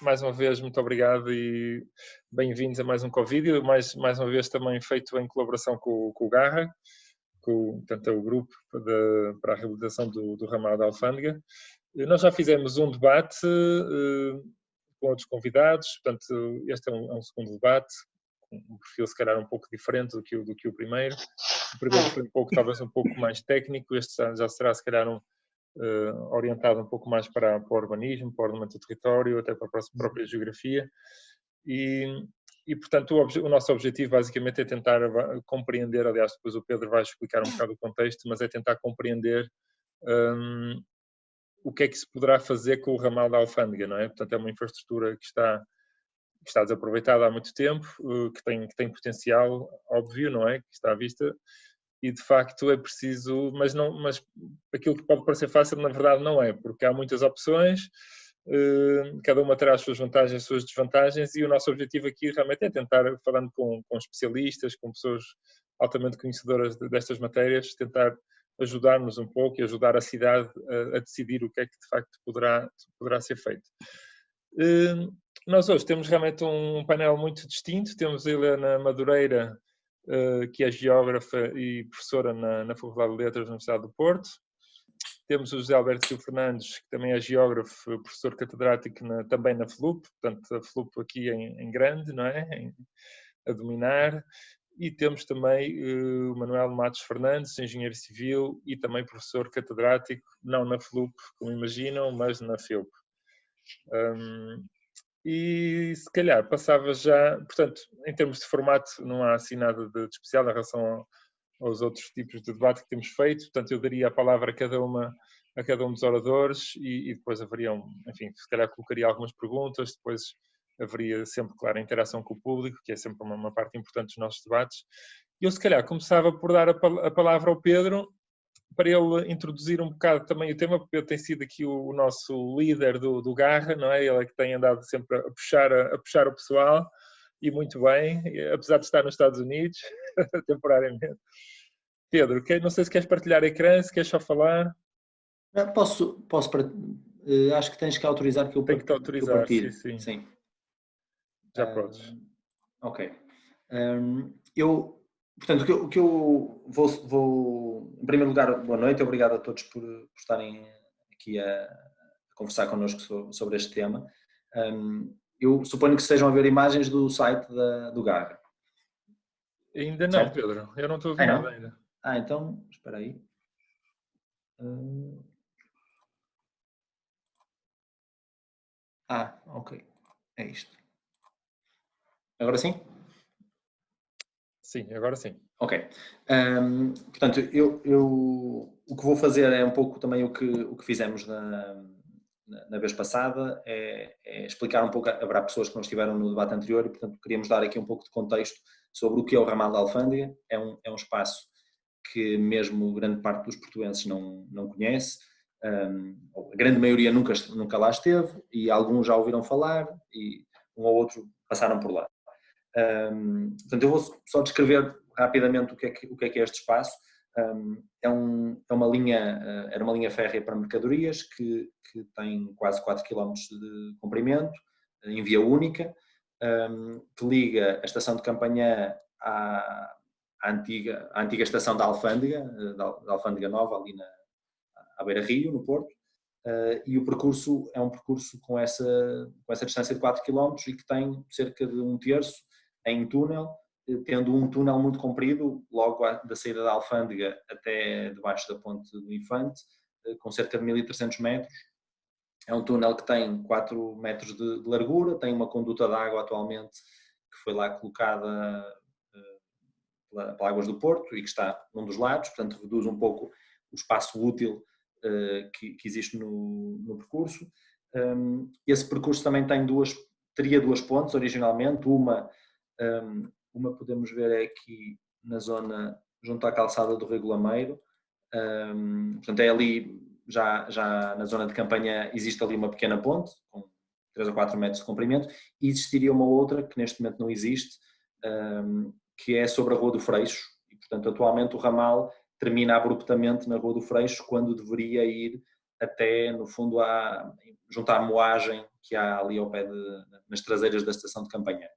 Mais uma vez, muito obrigado e bem-vindos a mais um Covid, mais uma vez também feito em colaboração com o Garra, portanto, é o grupo para a reabilitação do ramal da Alfândega. Nós já fizemos um debate com outros convidados, portanto, este é um segundo debate, com um perfil se calhar um pouco diferente do que o primeiro. O primeiro foi talvez um pouco mais técnico, este já será se calhar orientado um pouco mais para o urbanismo, para o ordenamento do território, até para a própria geografia. E portanto, o nosso objetivo basicamente é tentar compreender, aliás, depois o Pedro vai explicar um bocado o contexto, mas é tentar compreender o que é que se poderá fazer com o ramal da Alfândega, não é? Portanto, é uma infraestrutura que está desaproveitada há muito tempo, que tem potencial óbvio, não é? Que está à vista. E de facto é preciso, mas aquilo que pode parecer fácil na verdade não é, porque há muitas opções, cada uma terá as suas vantagens e as suas desvantagens, e o nosso objetivo aqui realmente é tentar, falando com especialistas, com pessoas altamente conhecedoras destas matérias, tentar ajudar-nos um pouco e ajudar a cidade a decidir o que é que de facto poderá ser feito. Nós hoje temos realmente um painel muito distinto. Temos a Helena Madureira, que é geógrafa e professora na Faculdade de Letras da Universidade do Porto. Temos o José Alberto Silva Fernandes, que também é geógrafo, professor catedrático também na FLUP, portanto a FLUP aqui em grande, não é? A dominar. E temos também o Manuel Matos Fernandes, engenheiro civil e também professor catedrático, não na FLUP, como imaginam, mas na FILP. E se calhar passava já, portanto, em termos de formato não há assim nada de especial em relação aos outros tipos de debate que temos feito, portanto eu daria a palavra a cada um dos oradores e depois haveria, enfim, se calhar colocaria algumas perguntas, depois haveria sempre, claro, a interação com o público, que é sempre uma parte importante dos nossos debates. E eu se calhar começava por dar a palavra ao Pedro, para ele introduzir um bocado também o tema, porque ele tem sido aqui o nosso líder do Garra, não é? Ele é que tem andado sempre a puxar o pessoal, e muito bem, apesar de estar nos Estados Unidos, temporariamente. Pedro, não sei se queres partilhar ecrã, se queres só falar. Posso acho que tens que autorizar que eu Tenho que te autorizar, partilhe. sim. Já podes. Ok. Portanto, o que eu vou... Em primeiro lugar, boa noite, obrigado a todos por estarem aqui a conversar connosco sobre este tema. Eu suponho que estejam a ver imagens do site do Garra. Ainda não, certo? Pedro, eu não estou a ver nada ainda. Então, espera aí. Ok. É isto. Agora sim? Sim, agora sim. Ok. Portanto, o que vou fazer é um pouco também o que fizemos na vez passada, é explicar um pouco, haverá pessoas que não estiveram no debate anterior e, portanto, queríamos dar aqui um pouco de contexto sobre o que é o ramal da Alfândega. É um espaço que mesmo grande parte dos portuenses não conhece, a grande maioria nunca lá esteve e alguns já ouviram falar e um ou outro passaram por lá. Portanto, eu vou só descrever rapidamente o que é este espaço. Era uma linha férrea para mercadorias que tem quase 4 km de comprimento, em via única, que liga a estação de Campanhã à antiga estação da Alfândega, da Alfândega Nova, ali à beira-rio, no Porto. E o percurso é um percurso com essa distância de 4 km e que tem cerca de um terço em túnel, tendo um túnel muito comprido, logo da saída da Alfândega até debaixo da Ponte do Infante, com cerca de 1.300 metros. É um túnel que tem 4 metros de largura, tem uma conduta de água atualmente que foi lá colocada pela Águas do Porto e que está num dos lados, portanto reduz um pouco o espaço útil que existe no percurso. Esse percurso também teria duas pontes originalmente, uma podemos ver é aqui na zona junto à calçada do Rio Lameiro, portanto é ali, já na zona de Campanhã existe ali uma pequena ponte com 3 ou 4 metros de comprimento e existiria uma outra que neste momento não existe, que é sobre a Rua do Freixo e portanto atualmente o ramal termina abruptamente na Rua do Freixo quando deveria ir até, no fundo, junto à moagem que há ali ao pé nas traseiras da estação de campanha.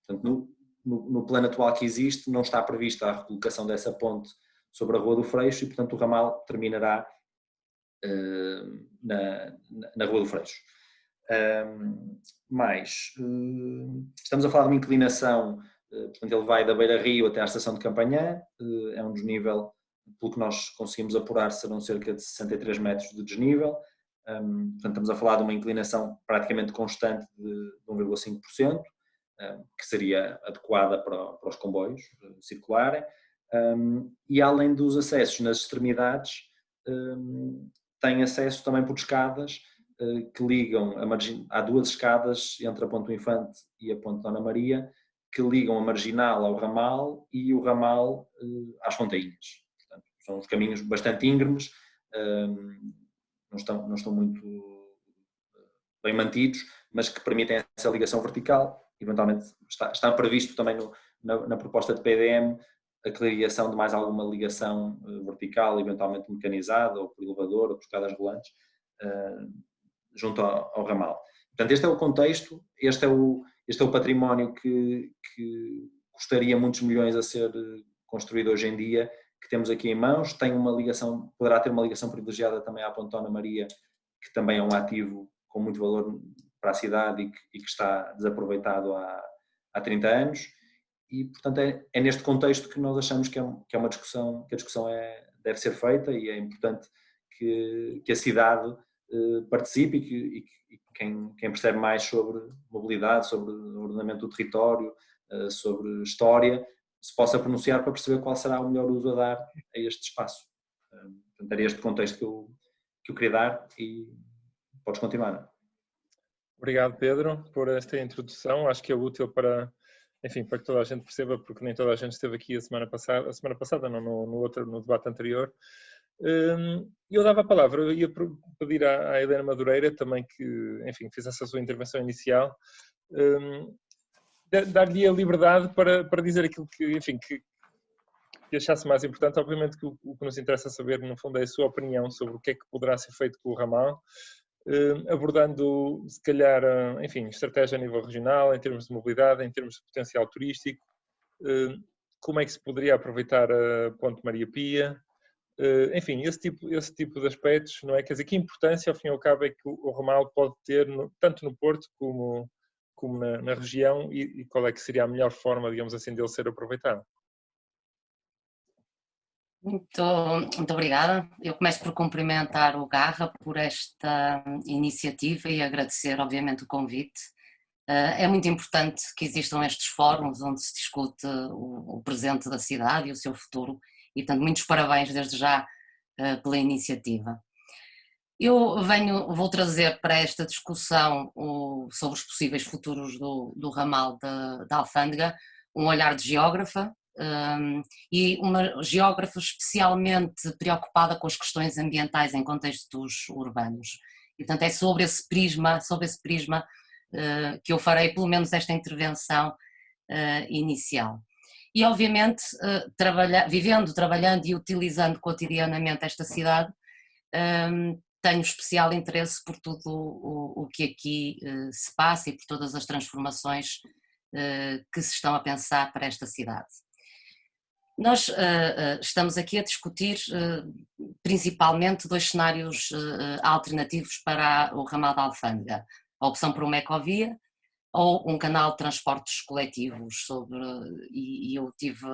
Portanto, no plano atual que existe, não está prevista a recolocação dessa ponte sobre a Rua do Freixo e, portanto, o ramal terminará na Rua do Freixo. Estamos a falar de uma inclinação, portanto, ele vai da Beira-Rio até à estação de Campanhã, é um desnível, pelo que nós conseguimos apurar, serão cerca de 63 metros de desnível, portanto, estamos a falar de uma inclinação praticamente constante de 1,5%, que seria adequada para os comboios circularem, e além dos acessos nas extremidades, tem acesso também por escadas que ligam, há duas escadas entre a Ponte do Infante e a Ponte Dona Maria, que ligam a Marginal ao ramal e o ramal às Fontainhas. Portanto, são uns caminhos bastante íngremes, não estão muito bem mantidos, mas que permitem essa ligação vertical. Eventualmente está previsto também na proposta de PDM a criação de mais alguma ligação vertical, eventualmente mecanizada, ou por elevador, ou por escadas rolantes, junto ao ramal. Portanto, este é o contexto, este é o património que custaria muitos milhões a ser construído hoje em dia, que temos aqui em mãos. Poderá ter uma ligação privilegiada também à Ponte Dona Maria, que também é um ativo com muito valor para a cidade e que está desaproveitado há 30 anos. E, portanto, é neste contexto que nós achamos que é uma discussão, que a discussão deve ser feita, e é importante que a cidade participe e que quem percebe mais sobre mobilidade, sobre ordenamento do território, sobre história, se possa pronunciar para perceber qual será o melhor uso a dar a este espaço. Portanto, era este contexto que eu queria dar, e podes continuar. Obrigado, Pedro, por esta introdução. Acho que é útil para que toda a gente perceba, porque nem toda a gente esteve aqui a semana passada não, no debate anterior. Eu dava a palavra, eu ia pedir à Helena Madureira também que, fizesse a sua intervenção inicial, dar-lhe a liberdade para dizer aquilo que achasse mais importante. Obviamente que o que nos interessa saber, no fundo, é a sua opinião sobre o que é que poderá ser feito com o ramal, abordando, se calhar, estratégia a nível regional, em termos de mobilidade, em termos de potencial turístico, como é que se poderia aproveitar a Ponte Maria Pia, esse tipo de aspectos, não é? Quer dizer, que importância, ao fim e ao cabo, é que o ramal pode ter, tanto no Porto como na região, e qual é que seria a melhor forma, digamos assim, dele ser aproveitado? Muito obrigada. Eu começo por cumprimentar o Garra por esta iniciativa e agradecer, obviamente, o convite. É muito importante que existam estes fóruns onde se discute o presente da cidade e o seu futuro, e, portanto, muitos parabéns desde já pela iniciativa. Eu vou trazer para esta discussão sobre os possíveis futuros do ramal da Alfândega um olhar de geógrafa, e uma geógrafa especialmente preocupada com as questões ambientais em contextos urbanos. E, portanto, é sobre esse prisma que eu farei pelo menos esta intervenção inicial. E, obviamente, trabalhando e utilizando cotidianamente esta cidade, tenho especial interesse por tudo o que aqui se passa e por todas as transformações que se estão a pensar para esta cidade. Nós estamos aqui a discutir principalmente dois cenários alternativos para o ramal da Alfândega: a opção por uma ecovia ou um canal de transportes coletivos, e eu tive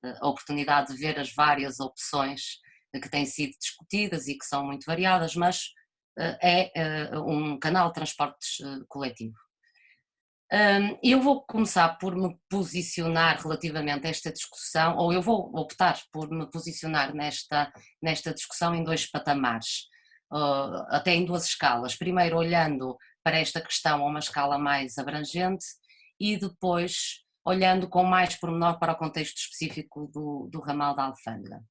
a oportunidade de ver as várias opções que têm sido discutidas e que são muito variadas, mas é um canal de transportes coletivo. Eu vou começar por me posicionar relativamente a esta discussão, ou eu vou optar por me posicionar nesta discussão em dois patamares, até em duas escalas. Primeiro, olhando para esta questão a uma escala mais abrangente, e depois olhando com mais pormenor para o contexto específico do ramal da Alfândega.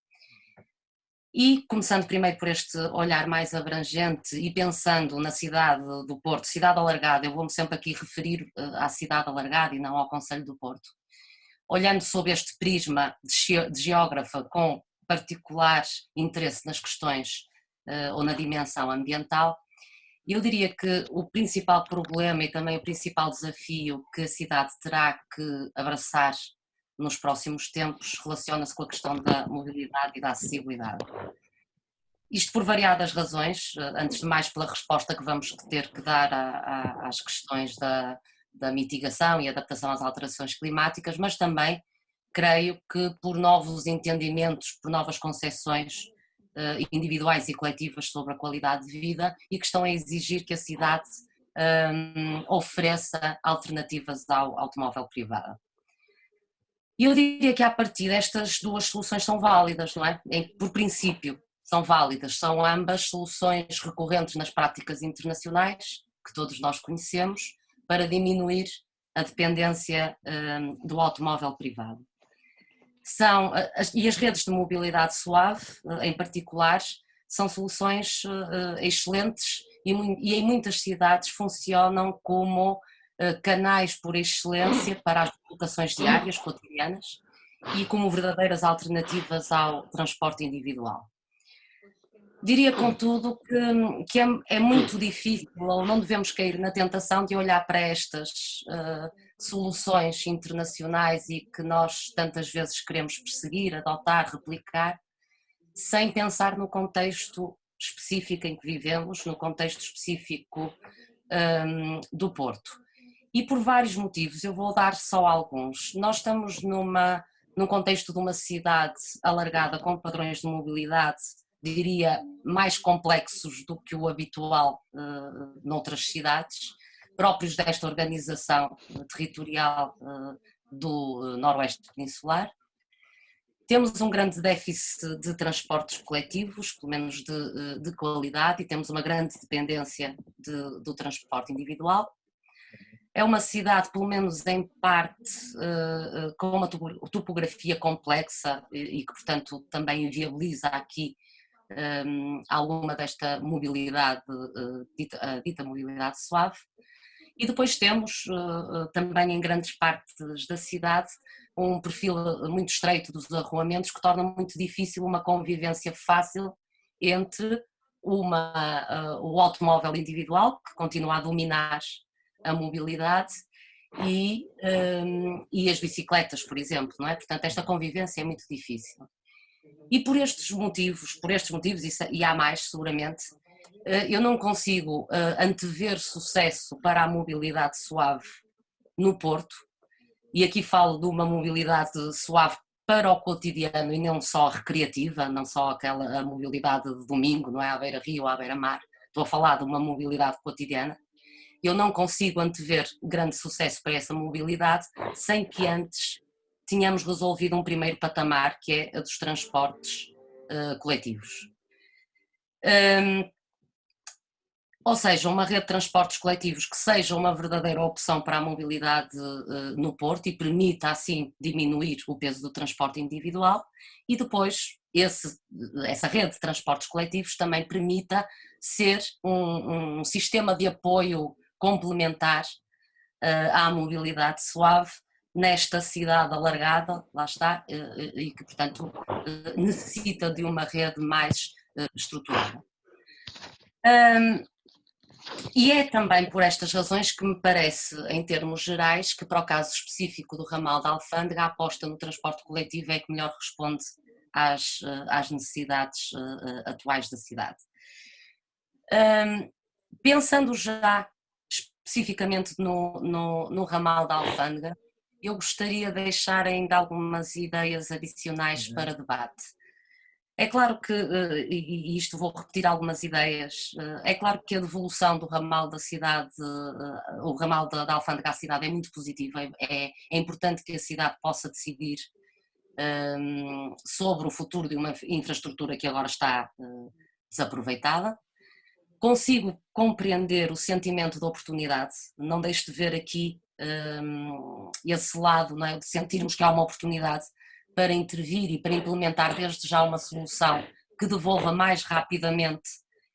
E começando primeiro por este olhar mais abrangente e pensando na cidade do Porto, cidade alargada, eu vou-me sempre aqui referir à cidade alargada e não ao concelho do Porto. Olhando sob este prisma de geógrafa com particular interesse nas questões ou na dimensão ambiental. Eu diria que o principal problema e também o principal desafio que a cidade terá que abraçar nos próximos tempos relaciona-se com a questão da mobilidade e da acessibilidade. Isto por variadas razões, antes de mais pela resposta que vamos ter que dar às questões da mitigação e adaptação às alterações climáticas, mas também creio que por novos entendimentos, por novas concepções individuais e coletivas sobre a qualidade de vida e que estão a exigir que a cidade ofereça alternativas ao automóvel privado. E eu diria que a partir destas duas soluções são válidas, não é? Por princípio são válidas, são ambas soluções recorrentes nas práticas internacionais, que todos nós conhecemos, para diminuir a dependência do automóvel privado. E as redes de mobilidade suave, em particular, são soluções excelentes e em muitas cidades funcionam como canais por excelência para as locações diárias, cotidianas, e como verdadeiras alternativas ao transporte individual. Diria, contudo, que é muito difícil, ou não devemos cair na tentação de olhar para estas soluções internacionais e que nós tantas vezes queremos perseguir, adotar, replicar, sem pensar no contexto específico em que vivemos, no contexto específico do Porto. E por vários motivos, eu vou dar só alguns. Nós estamos num contexto de uma cidade alargada com padrões de mobilidade, diria, mais complexos do que o habitual noutras cidades, próprios desta organização territorial do Noroeste Peninsular. Temos um grande déficit de transportes coletivos, pelo menos de qualidade, e temos uma grande dependência do transporte individual. É uma cidade, pelo menos em parte, com uma topografia complexa e que, portanto, também inviabiliza aqui alguma desta mobilidade, dita mobilidade suave. E depois temos também em grandes partes da cidade um perfil muito estreito dos arruamentos que torna muito difícil uma convivência fácil entre o automóvel individual, que continua a dominar a mobilidade, e as bicicletas, por exemplo, não é? Portanto, esta convivência é muito difícil. E por estes motivos e há mais seguramente, eu não consigo antever sucesso para a mobilidade suave no Porto, e aqui falo de uma mobilidade suave para o cotidiano e não só recreativa, não só aquela mobilidade de domingo, não é, à beira-rio ou à beira-mar, estou a falar de uma mobilidade cotidiana. Eu não consigo antever grande sucesso para essa mobilidade sem que antes tínhamos resolvido um primeiro patamar, que é a dos transportes coletivos. Ou seja, uma rede de transportes coletivos que seja uma verdadeira opção para a mobilidade no Porto e permita assim diminuir o peso do transporte individual, e depois essa rede de transportes coletivos também permita ser um sistema de apoio complementar à mobilidade suave nesta cidade alargada, lá está, e que portanto necessita de uma rede mais estruturada. E é também por estas razões que me parece, em termos gerais, que para o caso específico do ramal da Alfândega, a aposta no transporte coletivo é que melhor responde às necessidades atuais da cidade. Pensando já especificamente no ramal da Alfândega, eu gostaria de deixar ainda algumas ideias adicionais para debate. É claro que, e isto vou repetir algumas ideias, é claro que a devolução do ramal da cidade, o ramal da Alfândega à cidade é muito positiva, é importante que a cidade possa decidir sobre o futuro de uma infraestrutura que agora está desaproveitada. Consigo compreender o sentimento de oportunidade, não deixo de ver aqui esse lado, não é, de sentirmos que há uma oportunidade para intervir e para implementar desde já uma solução que devolva mais rapidamente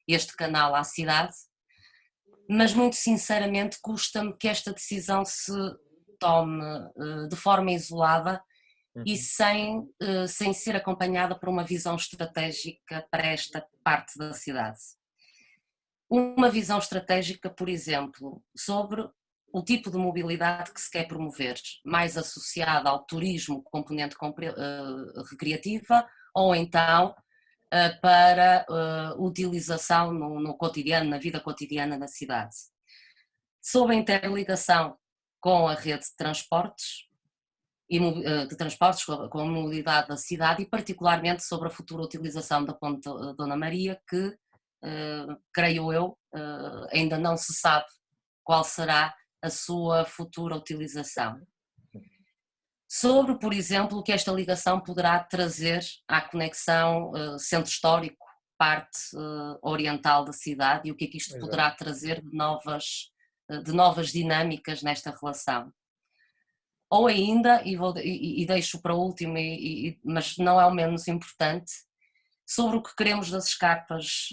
este canal à cidade, mas muito sinceramente custa-me que esta decisão se tome de forma isolada e sem ser acompanhada por uma visão estratégica para esta parte da cidade. Uma visão estratégica, por exemplo, sobre o tipo de mobilidade que se quer promover, mais associada ao turismo, componente recreativa, ou então para utilização no cotidiano, na vida cotidiana da cidade. Sob a interligação com a rede de transportes, com a mobilidade da cidade e particularmente sobre a futura utilização da Ponte Dona Maria, que, creio eu, ainda não se sabe qual será a sua futura utilização. Sobre, por exemplo, o que esta ligação poderá trazer à conexão centro histórico, parte oriental da cidade, e o que é que isto poderá trazer de novas dinâmicas nesta relação. Ou ainda, e deixo para último, mas não é o menos importante, sobre o que queremos das escarpas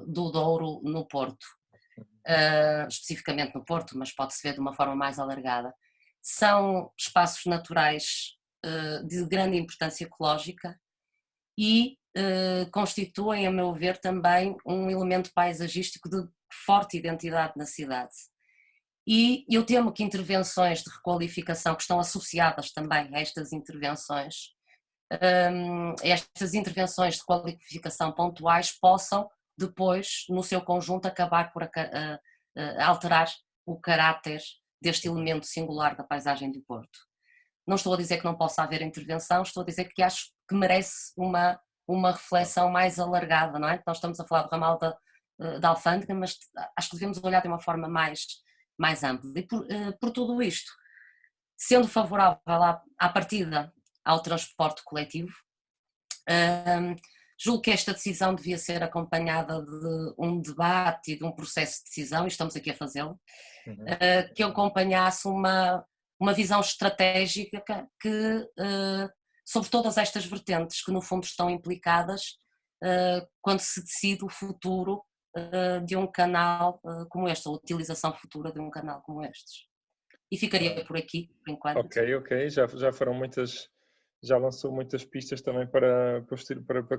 do Douro no Porto, especificamente no Porto, mas pode-se ver de uma forma mais alargada. São espaços naturais de grande importância ecológica e constituem, a meu ver, também um elemento paisagístico de forte identidade na cidade. E eu temo que intervenções de requalificação que estão associadas também a estas intervenções de qualificação pontuais possam depois, no seu conjunto, acabar por alterar o caráter deste elemento singular da paisagem do Porto. Não estou a dizer que não possa haver intervenção, estou a dizer que acho que merece uma reflexão mais alargada, não é? Nós estamos a falar do ramal da Alfândega, mas acho que devemos olhar de uma forma mais ampla. E por tudo isto, sendo favorável à partida ao transporte coletivo, julgo que esta decisão devia ser acompanhada de um debate e de um processo de decisão, e estamos aqui a fazê-lo, que acompanhasse uma visão estratégica que, sobre todas estas vertentes que no fundo estão implicadas quando se decide o futuro de um canal como este, a utilização futura de um canal como estes. E ficaria por aqui, por enquanto. Ok, já foram muitas, já lançou muitas pistas também para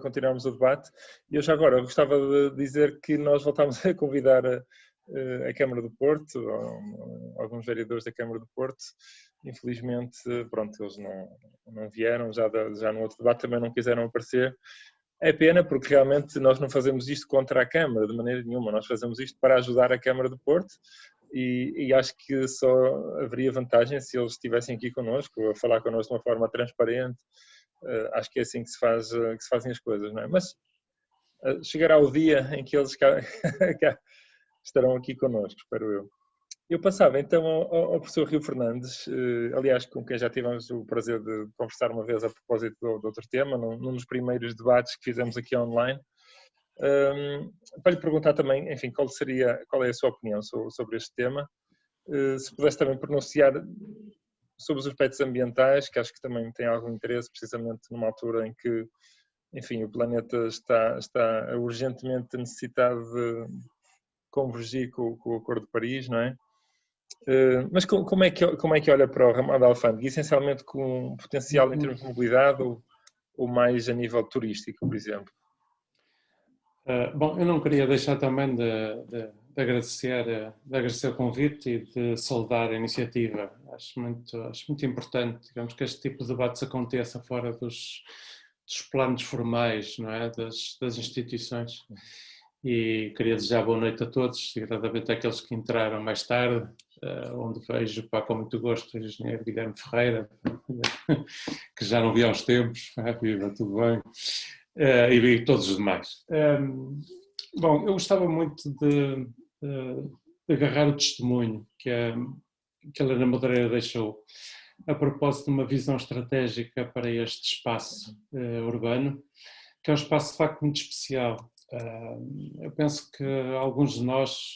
continuarmos o debate. E eu já agora gostava de dizer que nós voltámos a convidar a Câmara do Porto, alguns vereadores da Câmara do Porto. Infelizmente, pronto, eles não vieram, já no outro debate também não quiseram aparecer. É pena porque realmente nós não fazemos isto contra a Câmara de maneira nenhuma, nós fazemos isto para ajudar a Câmara do Porto e acho que só haveria vantagem se eles estivessem aqui connosco, a falar connosco de uma forma transparente. Acho que é assim que se fazem as coisas, não é? Mas chegará o dia em que eles estarão aqui connosco, espero eu. Eu passava então ao professor Rio Fernandes, aliás, com quem já tivemos o prazer de conversar uma vez a propósito de outro tema, num dos primeiros debates que fizemos aqui online, para lhe perguntar também, enfim, qual é a sua opinião sobre este tema, se pudesse também pronunciar sobre os aspectos ambientais, que acho que também tem algum interesse, precisamente numa altura em que, enfim, o planeta está urgentemente necessitado de convergir com o Acordo de Paris, não é? Mas como é que olha para o ramal da Alfândega? Essencialmente com um potencial em termos de mobilidade ou mais a nível turístico, por exemplo? Bom, eu não queria deixar também de agradecer o convite e de saudar a iniciativa. Acho muito importante, digamos, que este tipo de debates aconteça fora dos planos formais, não é? Das instituições. E queria desejar boa noite a todos, segredamente àqueles que entraram mais tarde, onde vejo com muito gosto o engenheiro Guilherme Ferreira, que já não vi há uns tempos, viva, tudo bem, e vi todos os demais. Bom, eu gostava muito de agarrar o testemunho que a Helena Madureira deixou a propósito de uma visão estratégica para este espaço urbano, que é um espaço de facto muito especial. Eu penso que alguns de nós,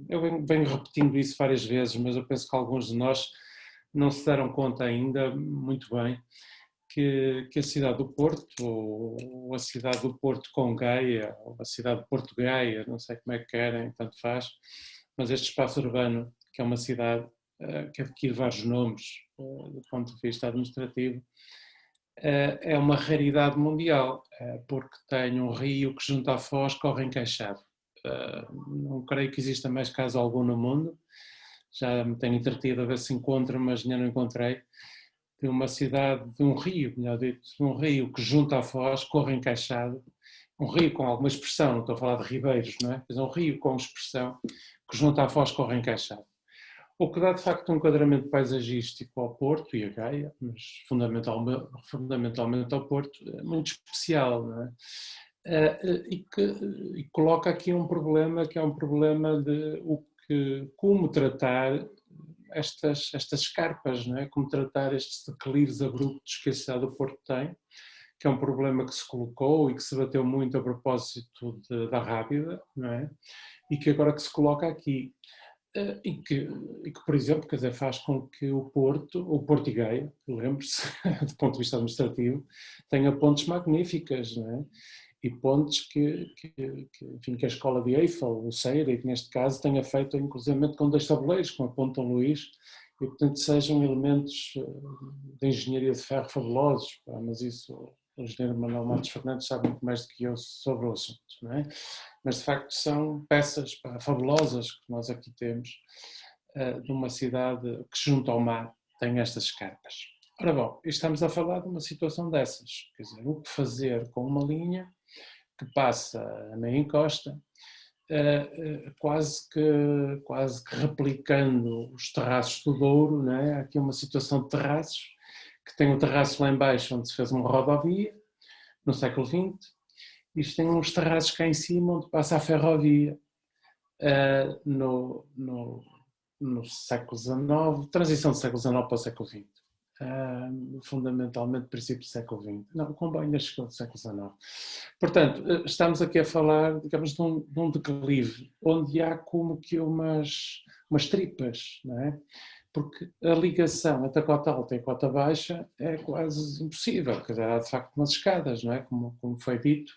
eu venho repetindo isso várias vezes, mas eu penso que alguns de nós não se deram conta ainda muito bem que a cidade do Porto, ou a cidade do Porto com Gaia, ou a cidade do Porto Gaia, não sei como é que querem, tanto faz, mas este espaço urbano, que é uma cidade que adquire vários nomes do ponto de vista administrativo, é uma raridade mundial, porque tem um rio que junto à Foz corre encaixado. Não creio que exista mais caso algum no mundo, já me tenho entretido a ver se encontro, mas ainda não encontrei, de uma cidade, de um rio, melhor dito, de um rio que junto à Foz corre encaixado, um rio com alguma expressão, não estou a falar de ribeiros, não é? Mas é um rio com expressão que junto à Foz corre encaixado. O que dá de facto um enquadramento paisagístico ao Porto e a Gaia, mas fundamentalmente ao Porto, muito especial, não é? E coloca aqui um problema que é um problema de como tratar estas escarpas, não é? Como tratar estes declives abruptos que a cidade do Porto tem, que é um problema que se colocou e que se bateu muito a propósito da Rábida, não é? E que agora que se coloca aqui. E que, por exemplo, quer dizer, faz com que o Porto e Gaia, lembre-se, do ponto de vista administrativo, tenha pontes magníficas, não é? E pontes enfim, que a escola de Eiffel, o Ceira, que neste caso tenha feito inclusive com 2 tabuleiros, com a Ponte Dom Luís, e portanto sejam elementos de engenharia de ferro fabulosos, mas isso o engenheiro Manuel Matos Fernandes sabe muito mais do que eu sobre o assunto, não é? Mas de facto são peças fabulosas que nós aqui temos de uma cidade que junto ao mar tem estas escarpas. Ora bom, estamos a falar de uma situação dessas, quer dizer, o que fazer com uma linha que passa a meia encosta, quase que replicando os terraços do Douro, não é? Há aqui uma situação de terraços, que tem um terraço lá embaixo onde se fez uma rodovia, no século XX, e isto tem uns terraços cá em cima onde passa a ferrovia, no século XIX, transição do século XIX para o século XX. Fundamentalmente princípio do século XX. Não, o comboio ainda chegou do século XIX. Portanto, estamos aqui a falar, digamos, de um declive, onde há como que umas tripas, não é? Porque a ligação entre a cota alta e a cota baixa é quase impossível, quer dizer, há de facto umas escadas, não é? Como foi dito,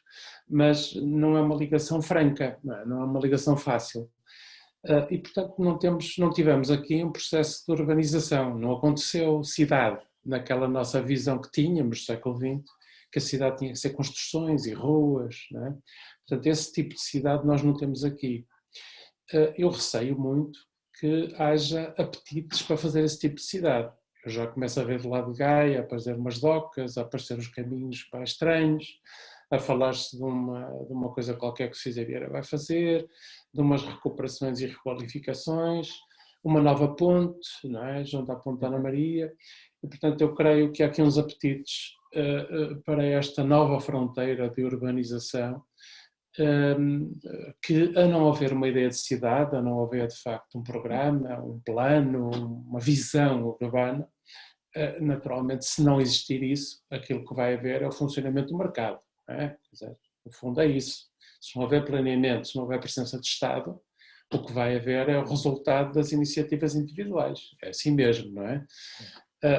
mas não é uma ligação franca, não é uma ligação fácil. E, portanto, não tivemos aqui um processo de urbanização, não aconteceu cidade, naquela nossa visão que tínhamos do século XX, que a cidade tinha que ser construções e ruas, não é? Portanto, esse tipo de cidade nós não temos aqui. Eu receio muito que haja apetites para fazer esse tipo de cidade. Eu já começo a ver do lado de Gaia, a aparecer umas docas, a aparecer os caminhos para estranhos, a falar-se de uma coisa qualquer que o Cisa Vieira vai fazer, de umas recuperações e requalificações, uma nova ponte, não é? Junto à Ponte Ana Maria, e portanto eu creio que há aqui uns apetites para esta nova fronteira de urbanização, que a não haver uma ideia de cidade, a não haver de facto um programa, um plano, uma visão urbana, naturalmente se não existir isso, aquilo que vai haver é o funcionamento do mercado. Quer dizer, no fundo é isso. Se não houver planeamento, se não houver presença de Estado, o que vai haver é o resultado das iniciativas individuais. É assim mesmo, não é?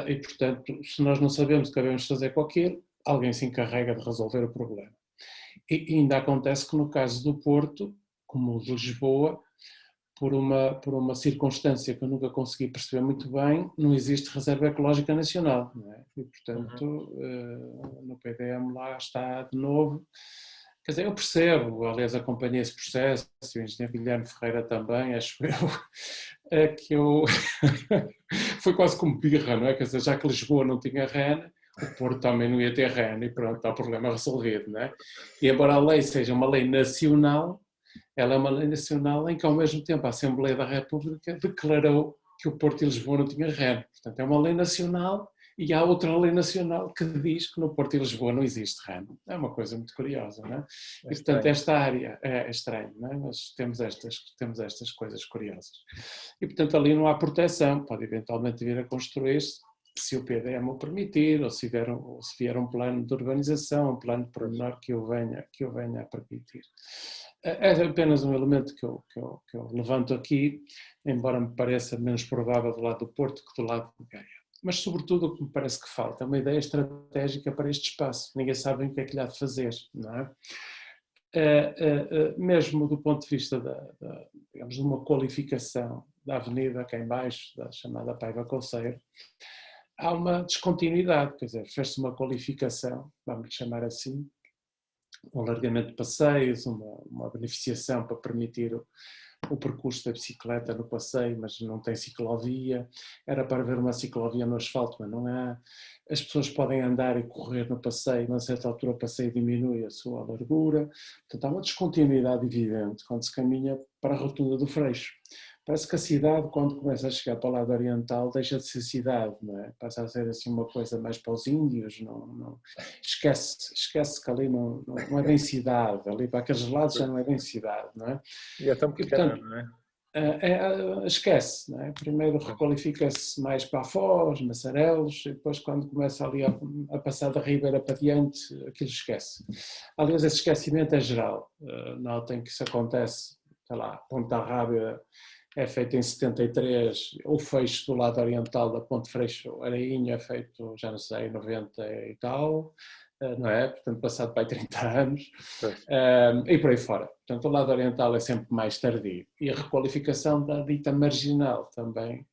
E, portanto, se nós não sabemos o que devemos fazer com aquilo, alguém se encarrega de resolver o problema. E ainda acontece que no caso do Porto, como o de Lisboa, por uma circunstância que eu nunca consegui perceber muito bem, não existe reserva ecológica nacional, não é? E, portanto, no PDM lá está de novo. Quer dizer, eu percebo, aliás acompanhei esse processo, e o engenheiro Guilherme Ferreira também, acho eu, que eu foi quase como birra, não é? Quer dizer, já que Lisboa não tinha REN, o Porto também não ia ter REN e pronto, está o problema resolvido, não é? E embora a lei seja uma lei nacional, ela é uma lei nacional em que ao mesmo tempo a Assembleia da República declarou que o Porto e Lisboa não tinham REN. Portanto, é uma lei nacional e há outra lei nacional que diz que no Porto e Lisboa não existe REN. É uma coisa muito curiosa, não é? E, portanto, esta área é estranha, não é? Mas temos estas coisas curiosas. E, portanto, ali não há proteção, pode eventualmente vir a construir-se, se o PDM o permitir, ou se vier um plano de urbanização, um plano de pormenor que o venha a permitir. É apenas um elemento que eu levanto aqui, embora me pareça menos provável do lado do Porto que do lado de Gaia. Mas, sobretudo, o que me parece que falta é uma ideia estratégica para este espaço. Ninguém sabe o que é que lhe há de fazer, não é? Mesmo do ponto de vista digamos, de uma qualificação da avenida cá em baixo, da chamada Paiva Conceiro, há uma descontinuidade, quer dizer, fez-se uma qualificação, vamos chamar assim, um alargamento de passeios, uma beneficiação para permitir o percurso da bicicleta no passeio, mas não tem ciclovia. Era para haver uma ciclovia no asfalto, mas não há. As pessoas podem andar e correr no passeio, mas a certa altura o passeio diminui a sua largura. Portanto, há uma descontinuidade evidente quando se caminha para a rotunda do Freixo. Parece que a cidade, quando começa a chegar para o lado oriental, deixa de ser cidade, não é? Passa a ser assim uma coisa mais para os índios, esquece que ali não é bem cidade, ali para aqueles lados já não é bem cidade, não é? E é tão pequena, portanto, não é? Esquece, não é? Primeiro requalifica-se mais para a Foz, Massarelos, e depois quando começa ali a passar da Ribeira para diante, aquilo esquece. Aliás, esse esquecimento é geral, notem que isso acontece, sei lá, Ponta Rábida é feito em 73, o fecho do lado oriental da Ponte Freixo Arainha é feito, já não sei, 90 e tal, não é? Portanto, passado para aí 30 anos, e por aí fora. Portanto, o lado oriental é sempre mais tardio. E a requalificação da dita marginal também,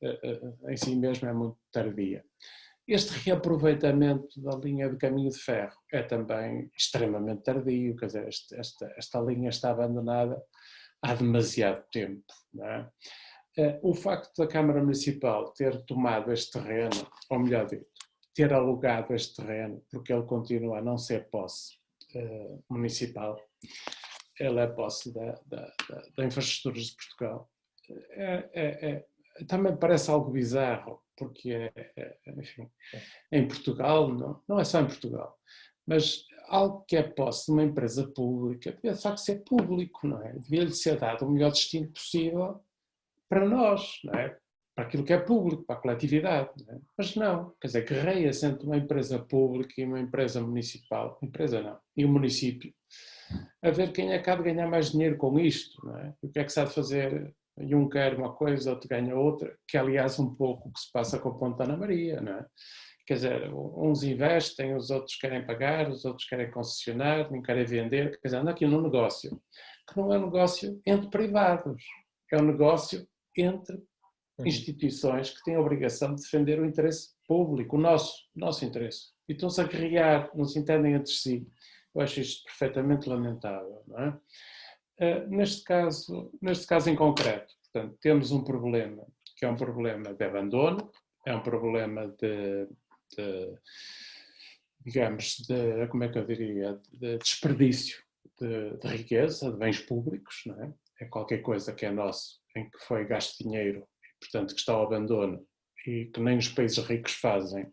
em si mesmo, é muito tardia. Este reaproveitamento da linha de caminho de ferro é também extremamente tardio, quer dizer, esta linha está abandonada há demasiado tempo, não é? O facto da Câmara Municipal ter tomado este terreno, ou melhor dito, ter alugado este terreno, porque ele continua a não ser posse municipal, ele é posse da Infraestruturas de Portugal, também parece algo bizarro, porque enfim, em Portugal, não é só em Portugal, mas algo que é posse de uma empresa pública devia de facto ser público, não é? Devia-lhe ser dado o melhor destino possível para nós, não é? Para aquilo que é público, para a coletividade, não é? Mas não, quer dizer, guerreia-se entre uma empresa pública e uma empresa municipal, empresa não, e o município, a ver quem é que há de ganhar mais dinheiro com isto, não é? O que é que se há de fazer? E um quer uma coisa, outro ganha outra, que é, aliás, um pouco o que se passa com a Ponta Ana Maria, não é? Quer dizer, uns investem, os outros querem pagar, os outros querem concessionar, nem querem vender. Quer dizer, anda aqui num negócio que não é um negócio entre privados, é um negócio entre instituições que têm a obrigação de defender o interesse público, o nosso interesse. E estão-se a guerrear, não se entendem entre si. Eu acho isto perfeitamente lamentável, não é? Neste caso em concreto, portanto, temos um problema, que é um problema de abandono, é um problema digamos, como é que eu diria, de desperdício de riqueza, de bens públicos, não é? É qualquer coisa que é nosso, em que foi gasto dinheiro, e, portanto, que está ao abandono, e que nem os países ricos fazem,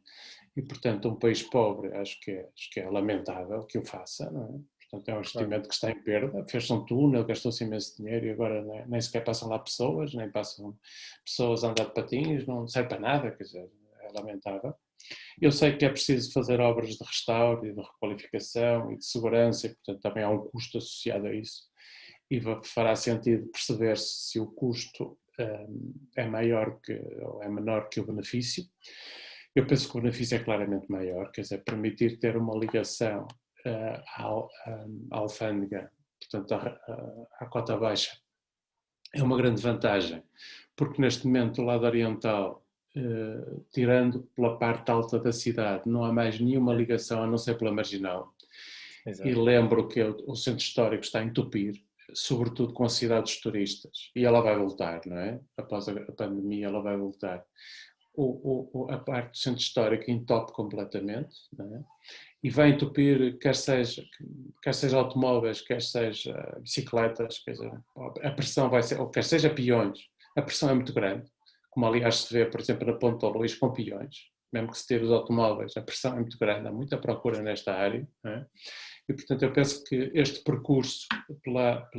e, portanto, um país pobre, acho que é lamentável que o faça, não é? Portanto, é um investimento que está em perda, fez-se um túnel, gastou-se imenso dinheiro e agora nem sequer passam lá pessoas, nem passam pessoas a andar de patins, não serve para nada, quer dizer, é lamentável. Eu sei que é preciso fazer obras de restauro e de requalificação e de segurança, e, portanto, também há um custo associado a isso, e fará sentido perceber se o custo é maior ou é menor que o benefício. Eu penso que o benefício é claramente maior, quer dizer, permitir ter uma ligação à alfândega, portanto, à cota baixa, é uma grande vantagem, porque neste momento o lado oriental, tirando pela parte alta da cidade, não há mais nenhuma ligação a não ser pela marginal. Exato. E lembro que o centro histórico está a entupir, sobretudo com cidades turistas, e ela vai voltar, não é? Após a pandemia ela vai voltar. A parte do centro histórico entope completamente, não é? E vai entupir, quer seja automóveis, quer seja bicicletas, quer dizer, a pressão vai ser, ou quer seja peões, a pressão é muito grande, como aliás se vê, por exemplo, na Ponta Luís com peões, mesmo que se tire os automóveis, a pressão é muito grande, há muita procura nesta área, não é? E portanto eu penso que este percurso pela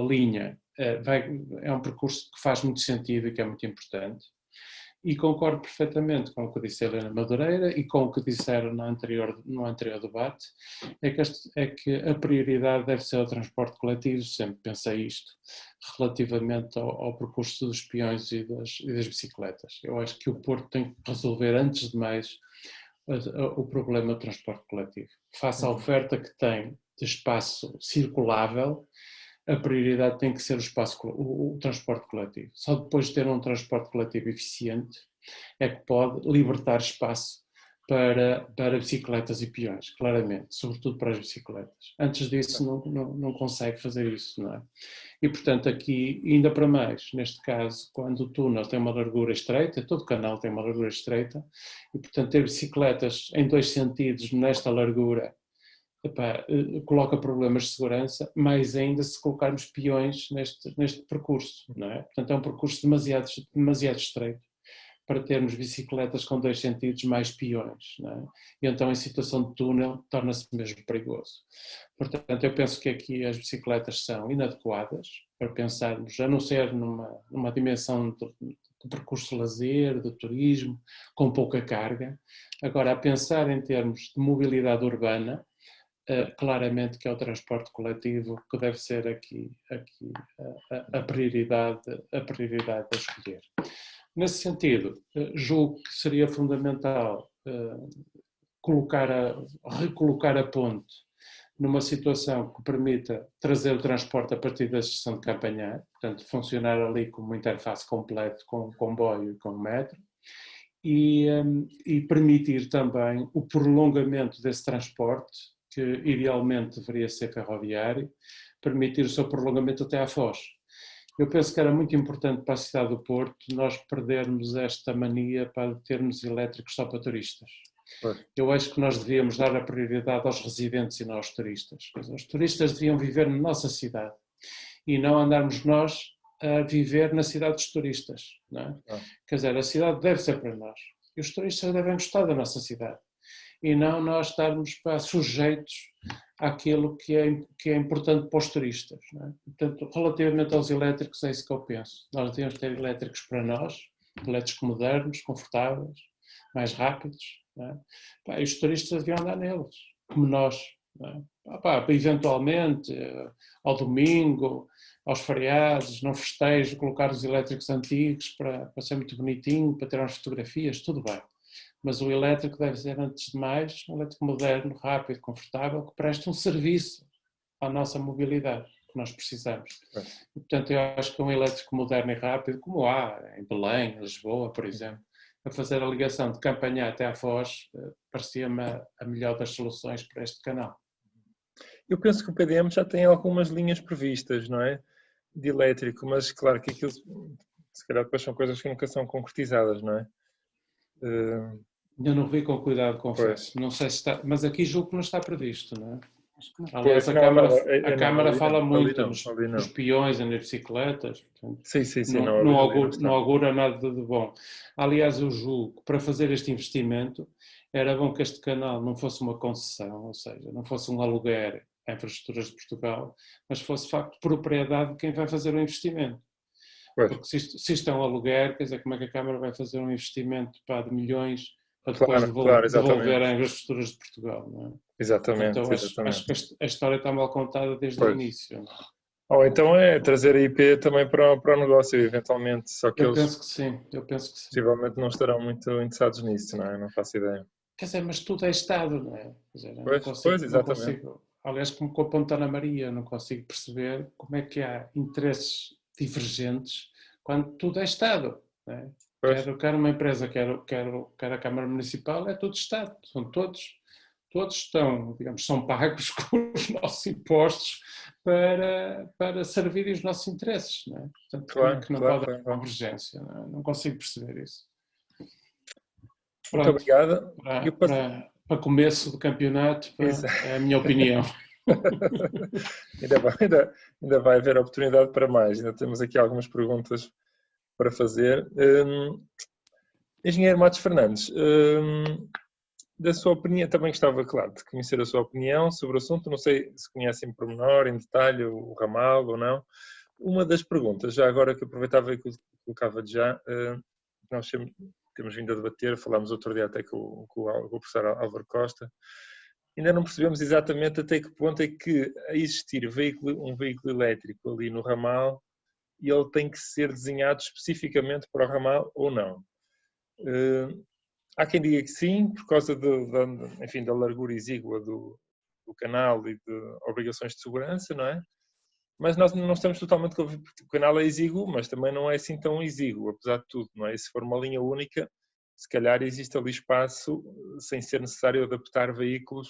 linha é um percurso que faz muito sentido e que é muito importante. E concordo perfeitamente com o que disse a Helena Madureira e com o que disseram no anterior debate, é que a prioridade deve ser o transporte coletivo, sempre pensei isto, relativamente ao percurso dos peões e das bicicletas. Eu acho que o Porto tem que resolver, antes de mais, o problema do transporte coletivo. Face à oferta que tem de espaço circulável, a prioridade tem que ser o transporte coletivo. Só depois de ter um transporte coletivo eficiente é que pode libertar espaço para bicicletas e peões, claramente, sobretudo para as bicicletas. Antes disso não consegue fazer isso, não é? E, portanto, aqui, ainda para mais, neste caso, quando o túnel tem uma largura estreita, todo o canal tem uma largura estreita, e, portanto, ter bicicletas em 2 sentidos nesta largura, coloca problemas de segurança, mais ainda se colocarmos peões neste percurso, não é? Portanto, é um percurso demasiado estreito para termos bicicletas com 2 sentidos mais peões, não é? E então, em situação de túnel, torna-se mesmo perigoso. Portanto, eu penso que aqui as bicicletas são inadequadas para pensarmos, a não ser numa dimensão de percurso de lazer, de turismo, com pouca carga. Agora, a pensar em termos de mobilidade urbana, claramente que é o transporte coletivo que deve ser aqui a prioridade a escolher. Nesse sentido, julgo que seria fundamental recolocar a ponte numa situação que permita trazer o transporte a partir da estação de Campanhã, portanto, funcionar ali como uma interface completa com comboio e com metro, e permitir também o prolongamento desse transporte, que idealmente deveria ser ferroviário, permitir o seu prolongamento até à Foz. Eu penso que era muito importante para a cidade do Porto nós perdermos esta mania para termos elétricos só para turistas. Eu acho que nós devíamos dar a prioridade aos residentes e não aos turistas. Os turistas deviam viver na nossa cidade e não andarmos nós a viver na cidade dos turistas. Não é? Quer dizer, a cidade deve ser para nós e os turistas devem gostar da nossa cidade e não nós estarmos sujeitos àquilo que é importante para os turistas. Não é? Portanto, relativamente aos elétricos, é isso que eu penso. Nós devemos ter elétricos para nós, elétricos modernos, confortáveis, mais rápidos. Não é? E os turistas deviam andar neles, como nós. Não é? Eventualmente, ao domingo, aos feriados, no festejo, colocar os elétricos antigos para ser muito bonitinho, para ter umas fotografias, tudo bem. Mas o elétrico deve ser, antes de mais, um elétrico moderno, rápido, confortável, que preste um serviço à nossa mobilidade, que nós precisamos. E, portanto, eu acho que um elétrico moderno e rápido, como há em Belém, em Lisboa, por exemplo, a fazer a ligação de Campanhã até à Foz, parecia-me a melhor das soluções para este canal. Eu penso que o PDM já tem algumas linhas previstas, não é? De elétrico, mas claro que aquilo, se calhar depois são coisas que nunca são concretizadas, não é? Eu não vi com cuidado, confesso. Não sei se está, mas aqui julgo que não está previsto, não é? Aliás, a Câmara fala muito nos peões e nas bicicletas. Portanto, sim, não augura nada de bom. Aliás, eu julgo que para fazer este investimento era bom que este canal não fosse uma concessão, ou seja, não fosse um aluguer a Infraestruturas de Portugal, mas fosse de facto propriedade de quem vai fazer o investimento. Porque se isto é um aluguer, quer dizer, como é que a Câmara vai fazer um investimento de milhões para depois devolver a Infraestruturas de Portugal, não é? Exatamente. Então acho que a história está mal contada desde o início. Não é? Ou então é trazer a IP também para o negócio, eventualmente. Só que eles penso que sim. possivelmente não estarão muito interessados nisso, não é? Não faço ideia. Quer dizer, mas tudo é Estado, não é? Quer dizer, exatamente. Não consigo, aliás, como com a Ponta Ana Maria, não consigo perceber como é que há interesses divergentes quando tudo é Estado, não é? Quer uma empresa, quer a Câmara Municipal, é tudo Estado. São todos estão, digamos, são pagos com os nossos impostos para servirem os nossos interesses, não é? Portanto, como é que não pode haver convergência? Não consigo perceber isso. Pronto, muito obrigado. Para começo do campeonato, é a minha opinião. ainda vai haver oportunidade para mais. Ainda temos aqui algumas perguntas para fazer. Engenheiro Matos Fernandes, da sua opinião, também gostava, claro, de conhecer a sua opinião sobre o assunto. Não sei se conhece em pormenor, em detalhe, o ramal ou não. Uma das perguntas, já agora que aproveitava e colocava já, nós temos vindo a debater, falámos outro dia até com o professor Álvaro Costa, ainda não percebemos exatamente até que ponto é que, a existir um veículo elétrico ali no ramal, ele tem que ser desenhado especificamente para o ramal ou não. Há quem diga que sim, por causa da largura exígua do canal e de obrigações de segurança, não é? Mas nós não estamos totalmente convictos, porque o canal é exíguo, mas também não é assim tão exíguo, apesar de tudo, não é? E se for uma linha única, se calhar existe ali espaço, sem ser necessário adaptar veículos,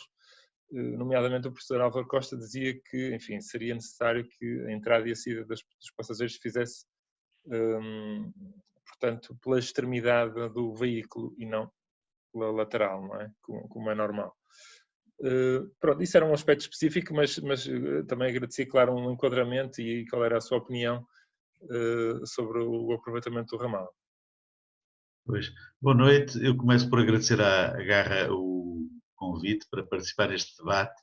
nomeadamente o professor Álvaro Costa dizia que, enfim, seria necessário que a entrada e a saída dos passageiros se fizesse, portanto, pela extremidade do veículo e não pela lateral, não é? Como é normal. Pronto, isso era um aspecto específico, mas também agradeci, claro, um enquadramento e qual era a sua opinião sobre o aproveitamento do ramal. Pois. Boa noite, eu começo por agradecer à Garra o convite para participar neste debate.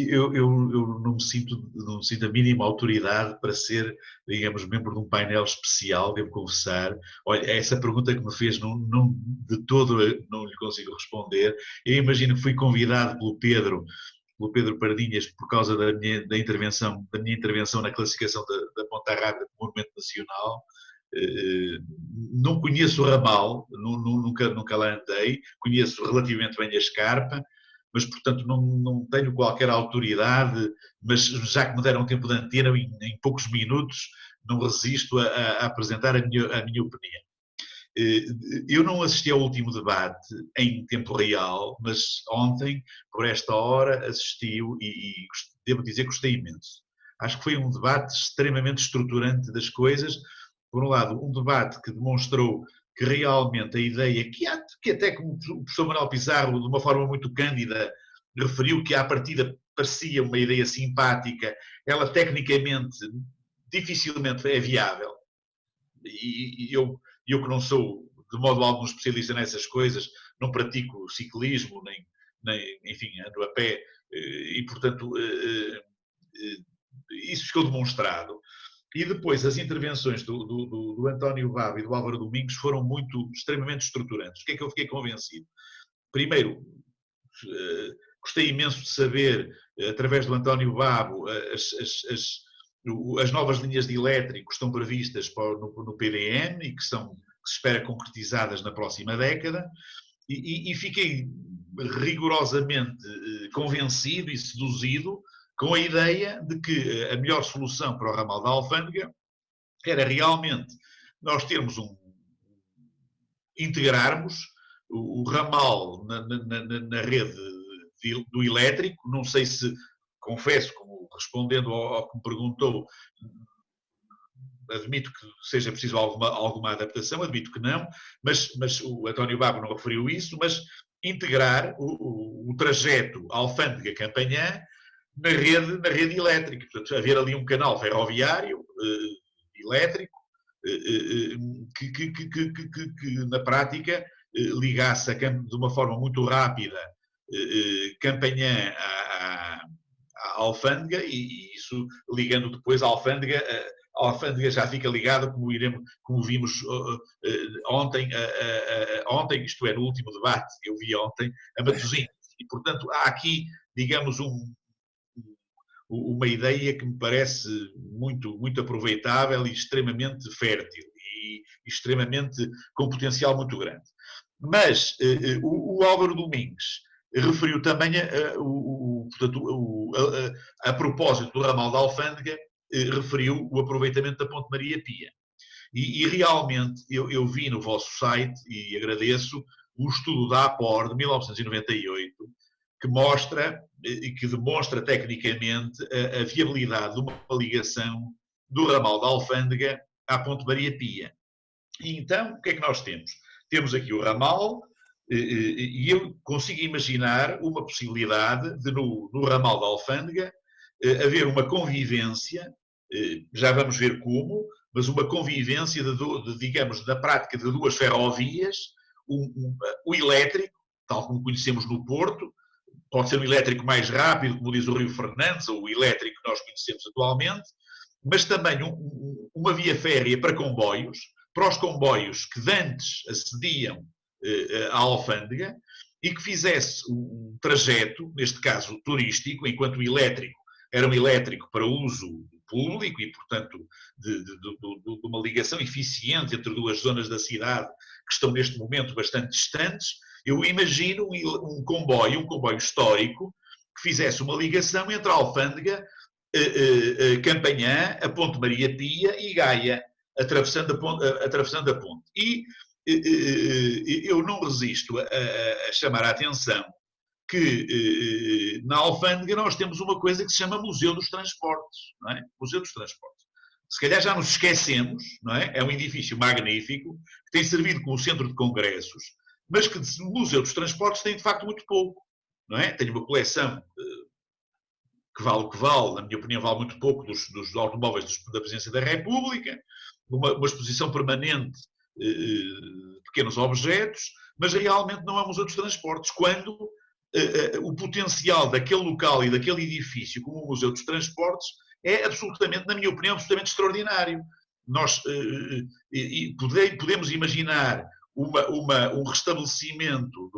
Eu não me sinto a mínima autoridade para ser, digamos, membro de um painel especial, devo confessar. Olha, essa pergunta que me fez, de todo não lhe consigo responder. Eu imagino que fui convidado pelo Pedro Pardinhas por causa da minha intervenção na classificação da Ponta Rábida como monumento nacional. Não conheço o ramal, nunca lá andei, conheço relativamente bem a escarpa, mas, portanto, não tenho qualquer autoridade, mas já que me deram tempo de antena, em poucos minutos, não resisto a apresentar a minha opinião. Eu não assisti ao último debate em tempo real, mas ontem, por esta hora, assisti-o e devo dizer que gostei imenso. Acho que foi um debate extremamente estruturante das coisas. Por um lado, um debate que demonstrou que realmente a ideia, que até como o professor Manuel Pizarro, de uma forma muito cândida, referiu que à partida parecia uma ideia simpática, ela tecnicamente dificilmente é viável. E eu que não sou de modo algum especialista nessas coisas, não pratico ciclismo, nem enfim, ando a pé, e portanto isso ficou demonstrado. E depois as intervenções do António Babo e do Álvaro Domingos foram extremamente estruturantes. O que é que eu fiquei convencido? Primeiro, gostei imenso de saber, através do António Babo, as novas linhas de elétrico estão previstas no PDM e que se espera concretizadas na próxima década. E fiquei rigorosamente convencido e seduzido com a ideia de que a melhor solução para o ramal da Alfândega era realmente nós integrarmos o ramal na rede do elétrico. Não sei se, confesso, como respondendo ao que me perguntou, admito que seja preciso alguma adaptação, admito que não, mas o António Babo não referiu isso, mas integrar o trajeto Alfândega-Campanhã na rede elétrica. Portanto, haver ali um canal ferroviário elétrico que na prática ligasse de uma forma muito rápida Campanhã à Alfândega, e isso ligando depois a Alfândega já fica ligada, como vimos ontem, isto é, no último debate que eu vi ontem, a Matosinhos. E, portanto, há aqui, digamos, uma ideia que me parece muito aproveitável e extremamente fértil e extremamente com potencial muito grande. Mas o Álvaro Domingos referiu também, a propósito do ramal da Alfândega, referiu o aproveitamento da Ponte Maria Pia. E realmente eu vi no vosso site, e agradeço, o estudo da APOR de 1998, que mostra e que demonstra tecnicamente a viabilidade de uma ligação do ramal da Alfândega à Ponte Maria Pia. E então, o que é que nós temos? Temos aqui o ramal, e eu consigo imaginar uma possibilidade de, no ramal da Alfândega, haver uma convivência, já vamos ver como, mas uma convivência digamos, na prática de duas ferrovias, o elétrico, tal como conhecemos no Porto, pode ser um elétrico mais rápido, como diz o Rio Fernandes, ou o elétrico que nós conhecemos atualmente, mas também uma via férrea para comboios, para os comboios que antes acediam à Alfândega, e que fizesse um trajeto, neste caso turístico, enquanto o elétrico era um elétrico para uso público e, portanto, de uma ligação eficiente entre duas zonas da cidade que estão neste momento bastante distantes. Eu imagino um comboio histórico que fizesse uma ligação entre a Alfândega Campanhã, a Ponte Maria Pia e Gaia, atravessando a ponte. E eu não resisto a chamar a atenção que na Alfândega nós temos uma coisa que se chama Museu dos Transportes, não é? Museu dos Transportes. Se calhar já nos esquecemos, não é? É um edifício magnífico, que tem servido como centro de congressos, mas que de Museu dos Transportes tem de facto muito pouco, não é? Tem uma coleção que vale o que vale, na minha opinião vale muito pouco, dos automóveis da Presidência da República, uma exposição permanente de pequenos objetos, mas realmente não é um Museu dos Transportes, quando o potencial daquele local e daquele edifício como o Museu dos Transportes é absolutamente, na minha opinião, absolutamente extraordinário. Nós podemos imaginar um restabelecimento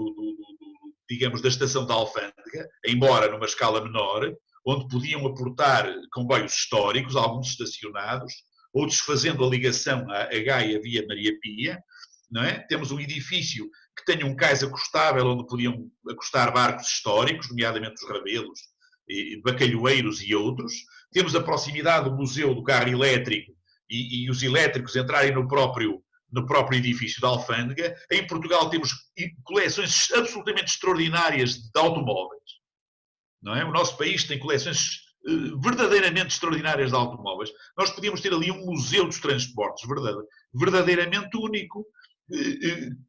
digamos, da estação da Alfândega, embora numa escala menor, onde podiam aportar comboios históricos, alguns estacionados, outros fazendo a ligação à Gaia via Maria Pia, não é? Temos um edifício que tenha um cais acostável, onde podiam acostar barcos históricos, nomeadamente os Rabelos, Bacalhoeiros e outros. Temos a proximidade do Museu do Carro Elétrico e os elétricos entrarem no próprio edifício da Alfândega. Em Portugal temos coleções absolutamente extraordinárias de automóveis. Não é? O nosso país tem coleções verdadeiramente extraordinárias de automóveis. Nós podíamos ter ali um museu dos transportes verdadeiramente único,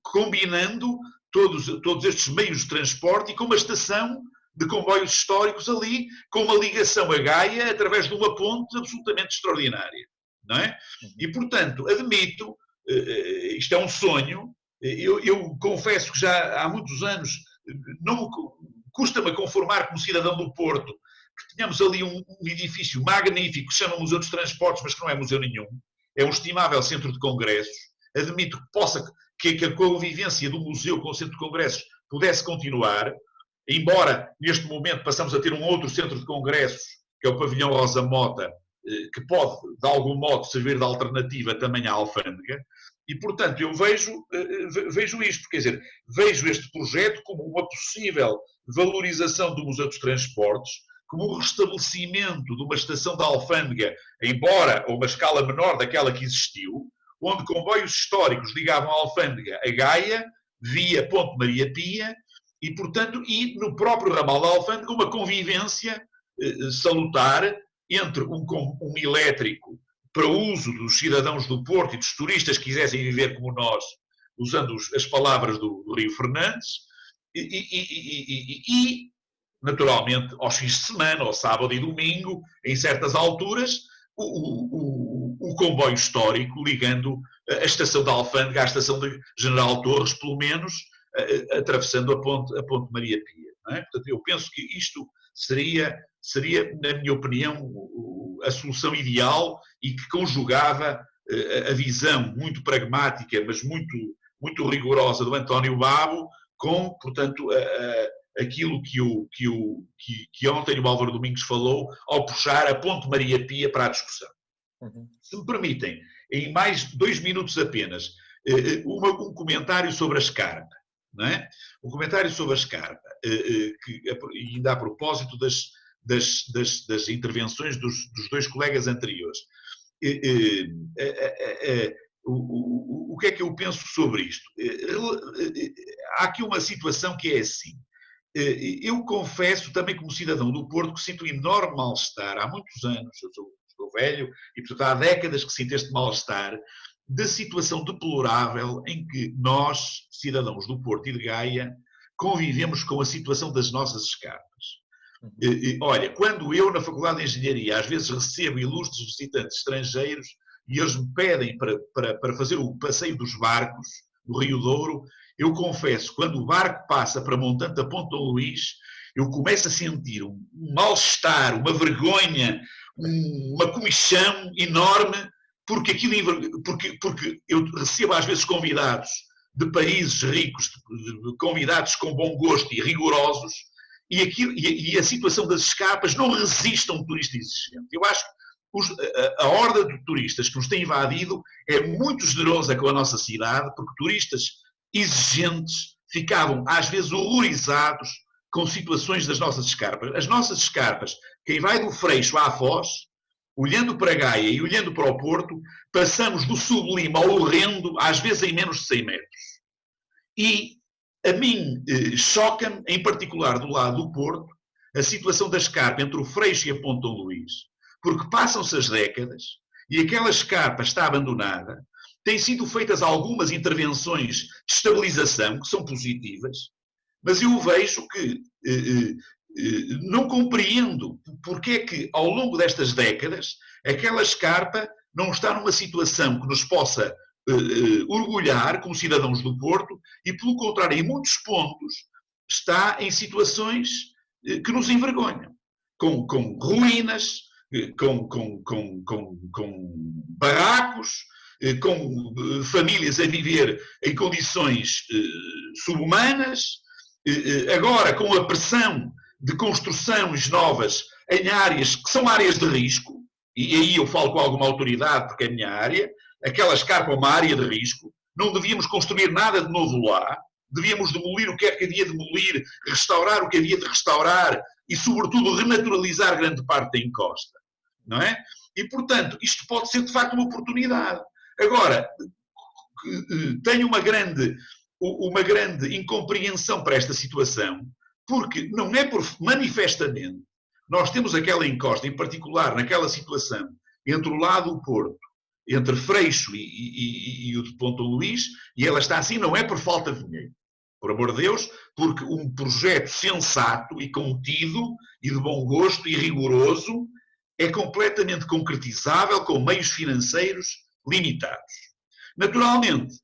combinando todos estes meios de transporte e com uma estação de comboios históricos ali, com uma ligação a Gaia através de uma ponte absolutamente extraordinária. Não é? E, portanto, admito, isto é um sonho, eu confesso que já há muitos anos não custa-me conformar como cidadão do Porto que tenhamos ali um edifício magnífico que se chama Museu dos Transportes, mas que não é museu nenhum, é um estimável centro de congressos. Admito que a convivência do museu com o centro de congressos pudesse continuar, embora neste momento passamos a ter um outro centro de congressos, que é o Pavilhão Rosa Mota, que pode, de algum modo, servir de alternativa também à Alfândega. E, portanto, eu vejo isto, quer dizer, vejo este projeto como uma possível valorização do Museu dos Transportes, como um restabelecimento de uma estação da Alfândega, embora a uma escala menor daquela que existiu, onde comboios históricos ligavam a Alfândega a Gaia, via Ponte Maria Pia, e, portanto, no próprio ramal da Alfândega, uma convivência salutar entre um elétrico para uso dos cidadãos do Porto e dos turistas que quisessem viver como nós, usando as palavras do Rio Fernandes, e, naturalmente, aos fins de semana, ao sábado e domingo, em certas alturas, o comboio histórico ligando a estação da Alfândega à estação de General Torres, pelo menos, atravessando a ponte Maria Pia. Não é? Portanto, eu penso que isto seria, na minha opinião, a solução ideal e que conjugava a visão muito pragmática, mas muito rigorosa do António Babo com, portanto, aquilo que ontem o Álvaro Domingos falou ao puxar a Ponte Maria Pia para a discussão. Se me permitem, em mais 2 minutos apenas, um comentário sobre a escarpa. Não é? Um comentário sobre a escarpa, que ainda a propósito das intervenções dos 2 colegas anteriores. O que é que eu penso sobre isto? Há aqui uma situação que é assim. Eu confesso também como cidadão do Porto que sinto enorme mal-estar há muitos anos, eu estou velho e portanto há décadas que sinto este mal-estar da situação deplorável em que nós, cidadãos do Porto e de Gaia, convivemos com a situação das nossas escarpas. Olha, quando eu na Faculdade de Engenharia às vezes recebo ilustres visitantes estrangeiros e eles me pedem para fazer o passeio dos barcos do Rio Douro, eu confesso, quando o barco passa para Montante da Ponte Dom Luís, eu começo a sentir um mal-estar, uma vergonha, uma comichão enorme, porque eu recebo às vezes convidados de países ricos, convidados com bom gosto e rigorosos, e a situação das escapas não resiste a um turista exigente. Eu acho que a horda de turistas que nos tem invadido é muito generosa com a nossa cidade, porque turistas exigentes ficavam às vezes horrorizados com situações das nossas escarpas. As nossas escarpas, quem vai do Freixo à Foz, olhando para Gaia e olhando para o Porto, passamos do sublime ao horrendo, às vezes em menos de 100 metros. E a mim choca-me, em particular do lado do Porto, a situação da escarpa entre o Freixo e a Ponte Dom Luís. Porque passam-se as décadas e aquela escarpa está abandonada, têm sido feitas algumas intervenções de estabilização, que são positivas, mas eu vejo que não compreendo porque é que, ao longo destas décadas, aquela escarpa não está numa situação que nos possa orgulhar como cidadãos do Porto e, pelo contrário, em muitos pontos, está em situações que nos envergonham, com ruínas, com barracos, com famílias a viver em condições subhumanas, agora com a pressão de construções novas em áreas que são áreas de risco, e aí eu falo com alguma autoridade porque é a minha área, aquela escarpa é uma área de risco, não devíamos construir nada de novo lá, devíamos demolir o que é que havia de demolir, restaurar o que havia de restaurar e, sobretudo, renaturalizar grande parte da encosta, não é? E, portanto, isto pode ser, de facto, uma oportunidade. Agora, tenho uma grande incompreensão para esta situação, porque não é por manifestamente, nós temos aquela encosta, em particular naquela situação, entre o lado do Porto, entre Freixo e o de Ponte Luís, e ela está assim, não é por falta de dinheiro, por amor de Deus, porque um projeto sensato e contido, e de bom gosto e rigoroso, é completamente concretizável com meios financeiros limitados. Naturalmente,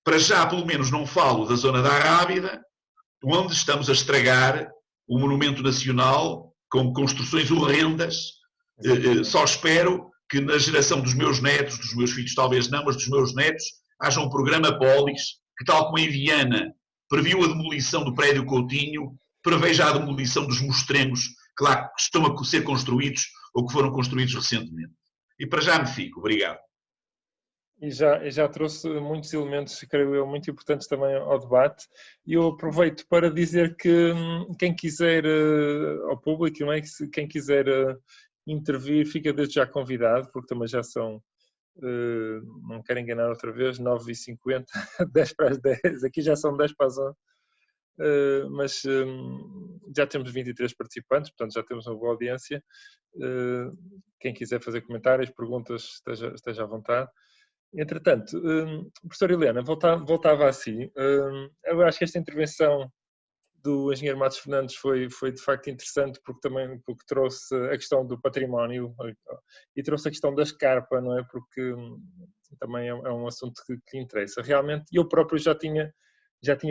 para já pelo menos não falo da zona da Arrábida, onde estamos a estragar o Monumento Nacional com construções horrendas. Só espero que na geração dos meus netos, dos meus filhos talvez não, mas dos meus netos, haja um programa Polis, que tal como em Viana previu a demolição do prédio Coutinho, preveja a demolição dos mostrengos que lá estão a ser construídos ou que foram construídos recentemente. E para já me fico. Obrigado. E já trouxe muitos elementos, creio eu, muito importantes também ao debate. E eu aproveito para dizer que quem quiser, ao público, não é? Quem quiser intervir, fica desde já convidado, porque também já são, não quero enganar outra vez, 9h50, 10 para as 10, aqui já são 10 para as 11. Mas já temos 23 participantes, portanto já temos uma boa audiência. Quem quiser fazer comentários, perguntas, esteja à vontade. Entretanto, professora Helena, voltava a si. Eu acho que esta intervenção do engenheiro Matos Fernandes foi de facto interessante porque trouxe a questão do património e trouxe a questão da escarpa, não é? Porque também é um assunto que interessa. Realmente, eu próprio já tinha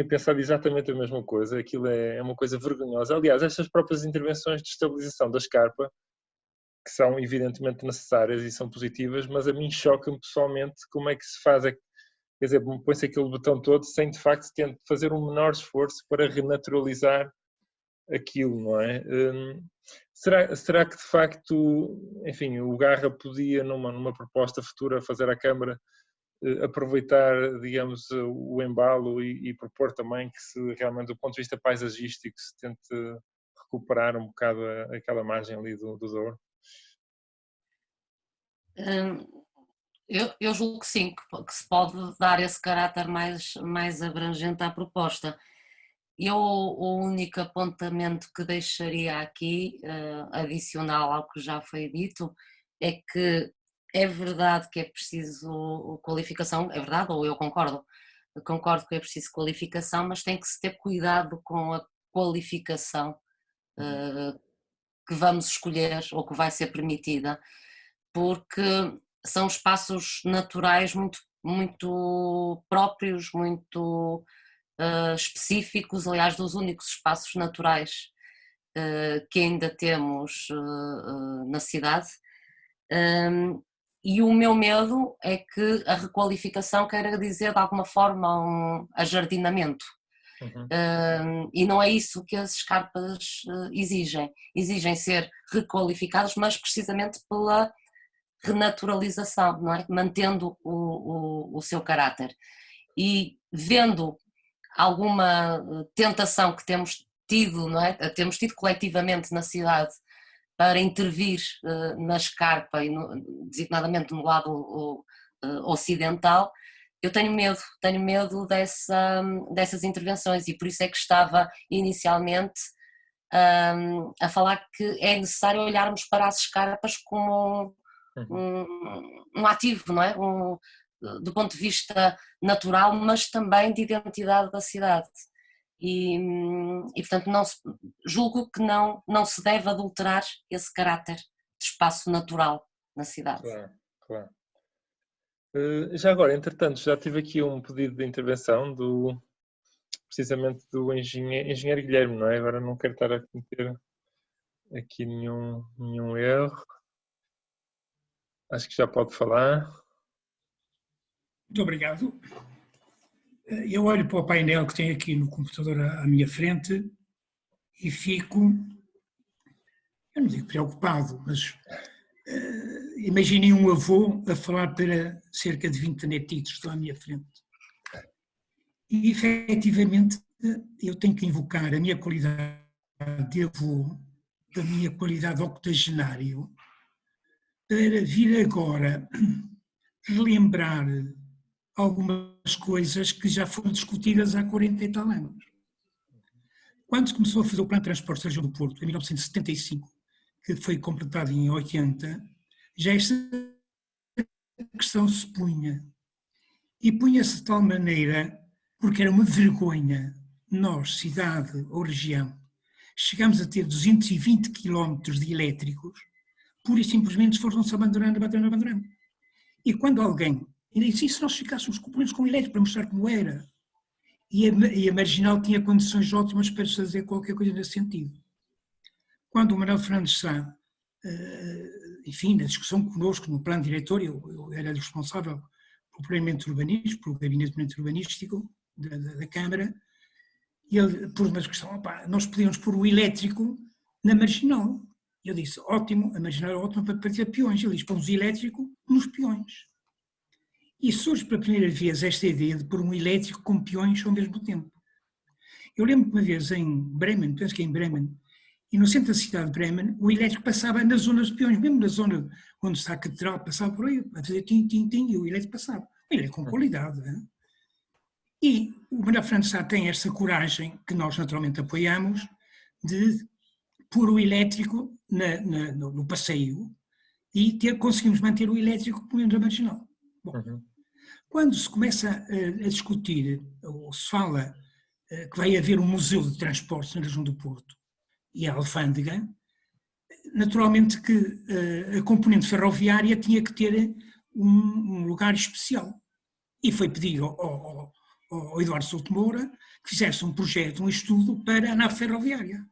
pensado exatamente a mesma coisa. Aquilo é uma coisa vergonhosa. Aliás, estas próprias intervenções de estabilização da escarpa, que são evidentemente necessárias e são positivas, mas a mim choca-me pessoalmente como é que se faz, quer dizer, põe-se aquele botão todo sem de facto fazer um menor esforço para renaturalizar aquilo, não é? Será que de facto, enfim, o Garra podia numa proposta futura fazer à Câmara aproveitar, digamos, o embalo e propor também que se realmente do ponto de vista paisagístico se tente recuperar um bocado aquela margem ali do Douro? Eu julgo que sim, que se pode dar esse caráter mais abrangente à proposta. O único apontamento que deixaria aqui, adicional ao que já foi dito, é que é verdade que é preciso qualificação, é verdade, ou eu concordo que é preciso qualificação, mas tem que se ter cuidado com a qualificação que vamos escolher ou que vai ser permitida, porque são espaços naturais muito próprios, muito específicos, aliás, dos únicos espaços naturais que ainda temos na cidade. E o meu medo é que a requalificação queira dizer de alguma forma um ajardinamento. E não é isso que as escarpas exigem ser requalificadas, mas precisamente pela renaturalização, não é? Mantendo o seu caráter e vendo alguma tentação que temos tido, não é? Temos tido coletivamente na cidade para intervir na escarpa, e designadamente no lado ocidental, eu tenho medo dessas intervenções, e por isso é que estava inicialmente a falar que é necessário olharmos para as escarpas como um ativo, não é? Do ponto de vista natural, mas também de identidade da cidade. E portanto, julgo que não se deve adulterar esse caráter de espaço natural na cidade. Claro, claro. Já agora, entretanto, já tive aqui um pedido de intervenção precisamente do engenheiro Guilherme, não é? Agora não quero estar a cometer aqui nenhum erro. Acho que já pode falar. Muito obrigado. Eu olho para o painel que tem aqui no computador à minha frente e fico, eu não digo preocupado, mas imaginem um avô a falar para cerca de 20 netitos que estão à minha frente. E efetivamente eu tenho que invocar a minha qualidade de avô, da minha qualidade de octogenário, para vir agora relembrar algumas coisas que já foram discutidas há 40 e tal anos. Quando se começou a fazer o Plano de Transportes da Região do Porto, em 1975, que foi completado em 80, já esta questão se punha. E punha-se de tal maneira, porque era uma vergonha, nós, cidade ou região, chegámos a ter 220 quilómetros de elétricos, pura e simplesmente foram-se abandonando. E quando alguém, e se nós ficássemos com elétrico para mostrar como era, e a Marginal tinha condições ótimas para fazer qualquer coisa nesse sentido. Quando o Manuel Fernandes Sá, enfim, na discussão connosco no plano diretor, eu era responsável pelo planeamento urbanístico, pelo gabinete de planeamento urbanístico da Câmara, e ele pôs uma questão, nós podíamos pôr o elétrico na Marginal. Eu disse, ótimo, a Marginal é ótima para ter peões. Ele disse, pôs o elétrico nos peões. E surge pela primeira vez esta ideia de pôr um elétrico com peões ao mesmo tempo. Eu lembro que uma vez em Bremen, penso que é em Bremen, e no centro da cidade de Bremen, o elétrico passava nas zonas de peões, mesmo na zona onde está a catedral, passava por aí, a fazer tim-tim-tim, e o elétrico passava. O elétrico com qualidade. Hein? E o Manuel Fernandes Sá tem essa coragem, que nós naturalmente apoiamos, de pôr o elétrico no passeio e conseguimos manter o elétrico pelo menos na Marginal. Bom, quando se começa a discutir, ou se fala que vai haver um museu de transportes na região do Porto e a alfândega, naturalmente que a componente ferroviária tinha que ter um lugar especial. E foi pedir ao Eduardo Souto Moura que fizesse um projeto, um estudo para a nave ferroviária.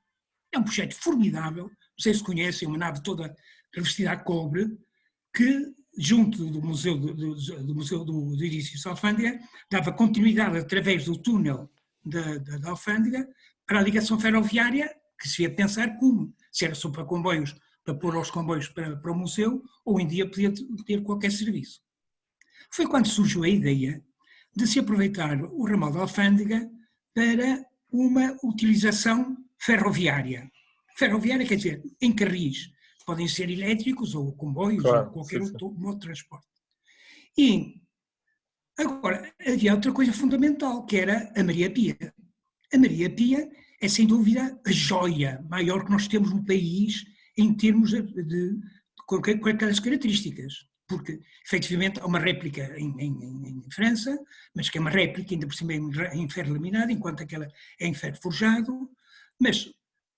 É um projeto formidável, não sei se conhecem, uma nave toda revestida a cobre, que junto do Museu do Edifício da Alfândega, dava continuidade através do túnel da Alfândega para a ligação ferroviária, que se ia pensar como, se era só para comboios, para pôr os comboios para o museu, ou em dia podia ter qualquer serviço. Foi quando surgiu a ideia de se aproveitar o ramal da Alfândega para uma utilização ferroviária. Ferroviária quer dizer, em carris, podem ser elétricos ou comboios, claro, ou qualquer outro modo de transporte. E agora havia outra coisa fundamental, que era a Maria Pia. A Maria Pia é sem dúvida a joia maior que nós temos no país em termos com aquelas características, porque efetivamente há uma réplica em França, mas que é uma réplica ainda por cima em ferro laminado, enquanto aquela é em ferro forjado, mas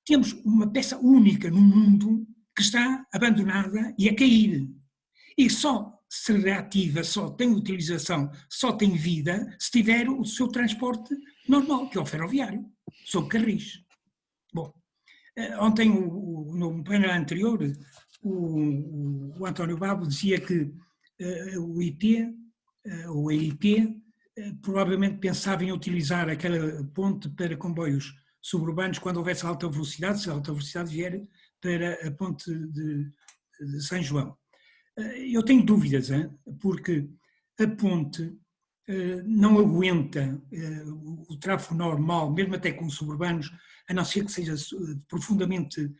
temos uma peça única no mundo que está abandonada e a cair. E só se reativa, só tem utilização, só tem vida, se tiver o seu transporte normal, que é o ferroviário, sob carris. Bom, ontem, no painel anterior, o António Babo dizia que o IP, ou a IP, provavelmente pensava em utilizar aquela ponte para comboios suburbanos quando houvesse alta velocidade, se a alta velocidade vier para a ponte de São João. Eu tenho dúvidas, porque a ponte não aguenta o tráfego normal, mesmo até com suburbanos, a não ser que seja profundamente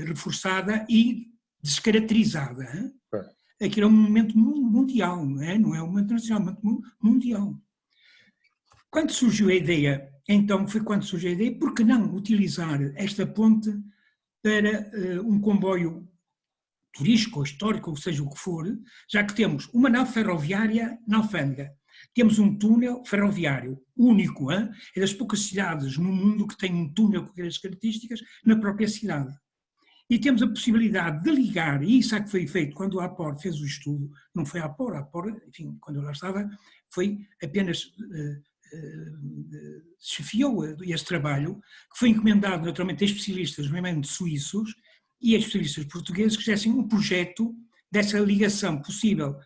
reforçada e descaracterizada. Aquilo é um momento mundial, não é? Não é um momento nacional, é um momento mundial. Quando surgiu a ideia, então foi quando surgiu a ideia, por que não utilizar esta ponte para um comboio turístico ou histórico, ou seja o que for, já que temos uma nave ferroviária na Alfândega, temos um túnel ferroviário único, é das poucas cidades no mundo que tem um túnel com aquelas características na própria cidade. E temos a possibilidade de ligar, e isso é que foi feito quando a APOR fez o estudo, não foi a APOR, enfim, quando eu lá estava, foi apenas chefiou este trabalho, que foi encomendado naturalmente a especialistas, nomeadamente suíços, e a especialistas portugueses que fizessem um projeto dessa ligação possível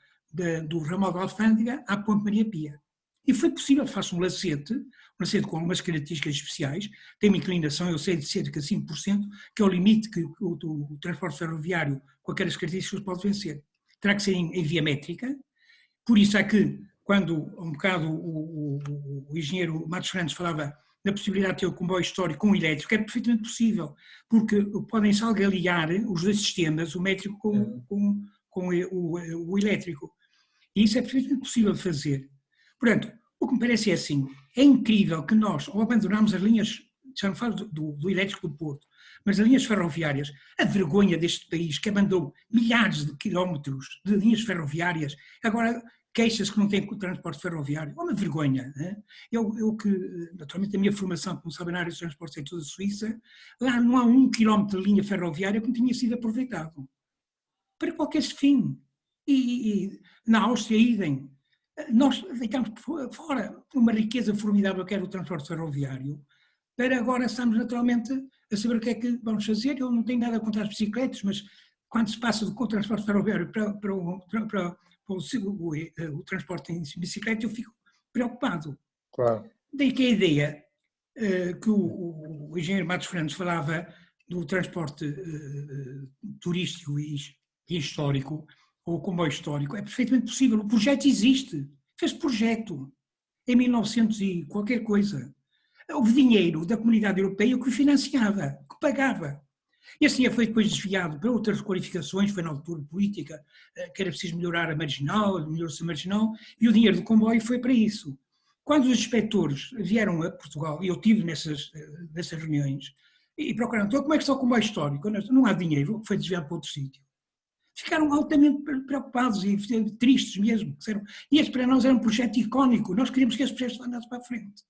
do ramal da Alfândega à Ponte Maria Pia. E foi possível, faço um lacete com algumas características especiais, tem uma inclinação, eu sei, de cerca de 5%, que é o limite que o transporte ferroviário com aquelas características pode vencer. Terá que ser em via métrica, por isso é que, quando um bocado o engenheiro Matos Fernandes falava da possibilidade de ter o comboio histórico com o elétrico, é perfeitamente possível, porque podem-se algaliar os dois sistemas, o métrico com o elétrico. E isso é perfeitamente possível de fazer. Portanto, o que me parece é assim, é incrível que nós, ao abandonarmos as linhas, já não falo do elétrico do Porto, mas as linhas ferroviárias, a vergonha deste país que abandonou milhares de quilómetros de linhas ferroviárias, agora queixa-se que não tem transporte ferroviário, é uma vergonha. Né? Eu que, naturalmente, a minha formação, como sabem, na área de transporte é toda a Suíça, lá não há 1 quilómetro de linha ferroviária que não tinha sido aproveitado para qualquer fim. E na Áustria, idem. Nós deitamos fora uma riqueza formidável que era o transporte ferroviário, para agora estamos naturalmente a saber o que é que vamos fazer. Eu não tenho nada contra as bicicletas, mas quando se passa do transporte ferroviário para o transporte em bicicleta, eu fico preocupado. Claro. Daí que a ideia que o engenheiro Matos Fernandes falava do transporte turístico e histórico, ou comboio histórico, é perfeitamente possível. O projeto existe. Fez projeto em 1900 e qualquer coisa. Houve dinheiro da Comunidade Europeia que o financiava, que pagava. E assim foi depois desviado para outras qualificações, foi na altura política, que era preciso melhorar a marginal, melhorou-se a marginal, e o dinheiro do comboio foi para isso. Quando os inspectores vieram a Portugal, e eu estive nessas reuniões, e procuraram, então como é que está o comboio histórico? Não há dinheiro, foi desviado para outro sítio. Ficaram altamente preocupados e tristes mesmo. E este para nós era um projeto icónico, nós queríamos que este projeto andasse para a frente.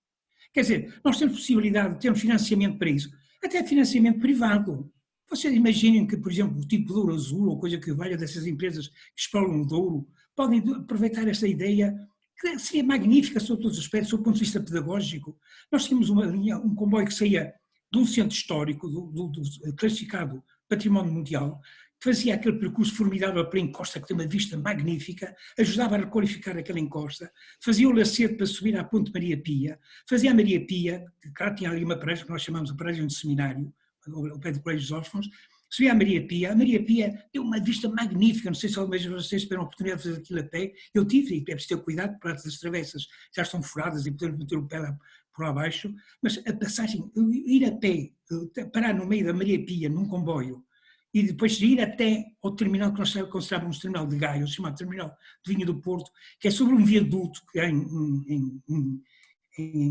Quer dizer, nós temos possibilidade de termos financiamento para isso, até financiamento privado. Vocês imaginem que, por exemplo, o tipo de ouro azul ou coisa que valha dessas empresas que exploram o ouro, podem aproveitar esta ideia, que seria magnífica sob todos os aspectos, sob o ponto de vista pedagógico. Nós tínhamos um comboio que saía de um centro histórico, do classificado Património Mundial, que fazia aquele percurso formidável pela encosta, que tem uma vista magnífica, ajudava a requalificar aquela encosta, fazia o lacete para subir à Ponte Maria Pia, fazia a Maria Pia, que cá tinha ali uma paragem que nós chamamos de paragem de seminário, ao pé do Colégio dos Órfãos, subia a Maria Pia deu uma vista magnífica, não sei se algumas vezes vocês tiveram a oportunidade de fazer aquilo a pé, eu tive, e é preciso ter cuidado, porque as travessas já estão furadas e podemos meter o pé lá, por lá abaixo, mas a passagem, ir a pé, parar no meio da Maria Pia, num comboio, e depois ir até ao terminal que nós considerávamos terminal de Gaia, chamado terminal de Vinho do Porto, que é sobre um viaduto que é em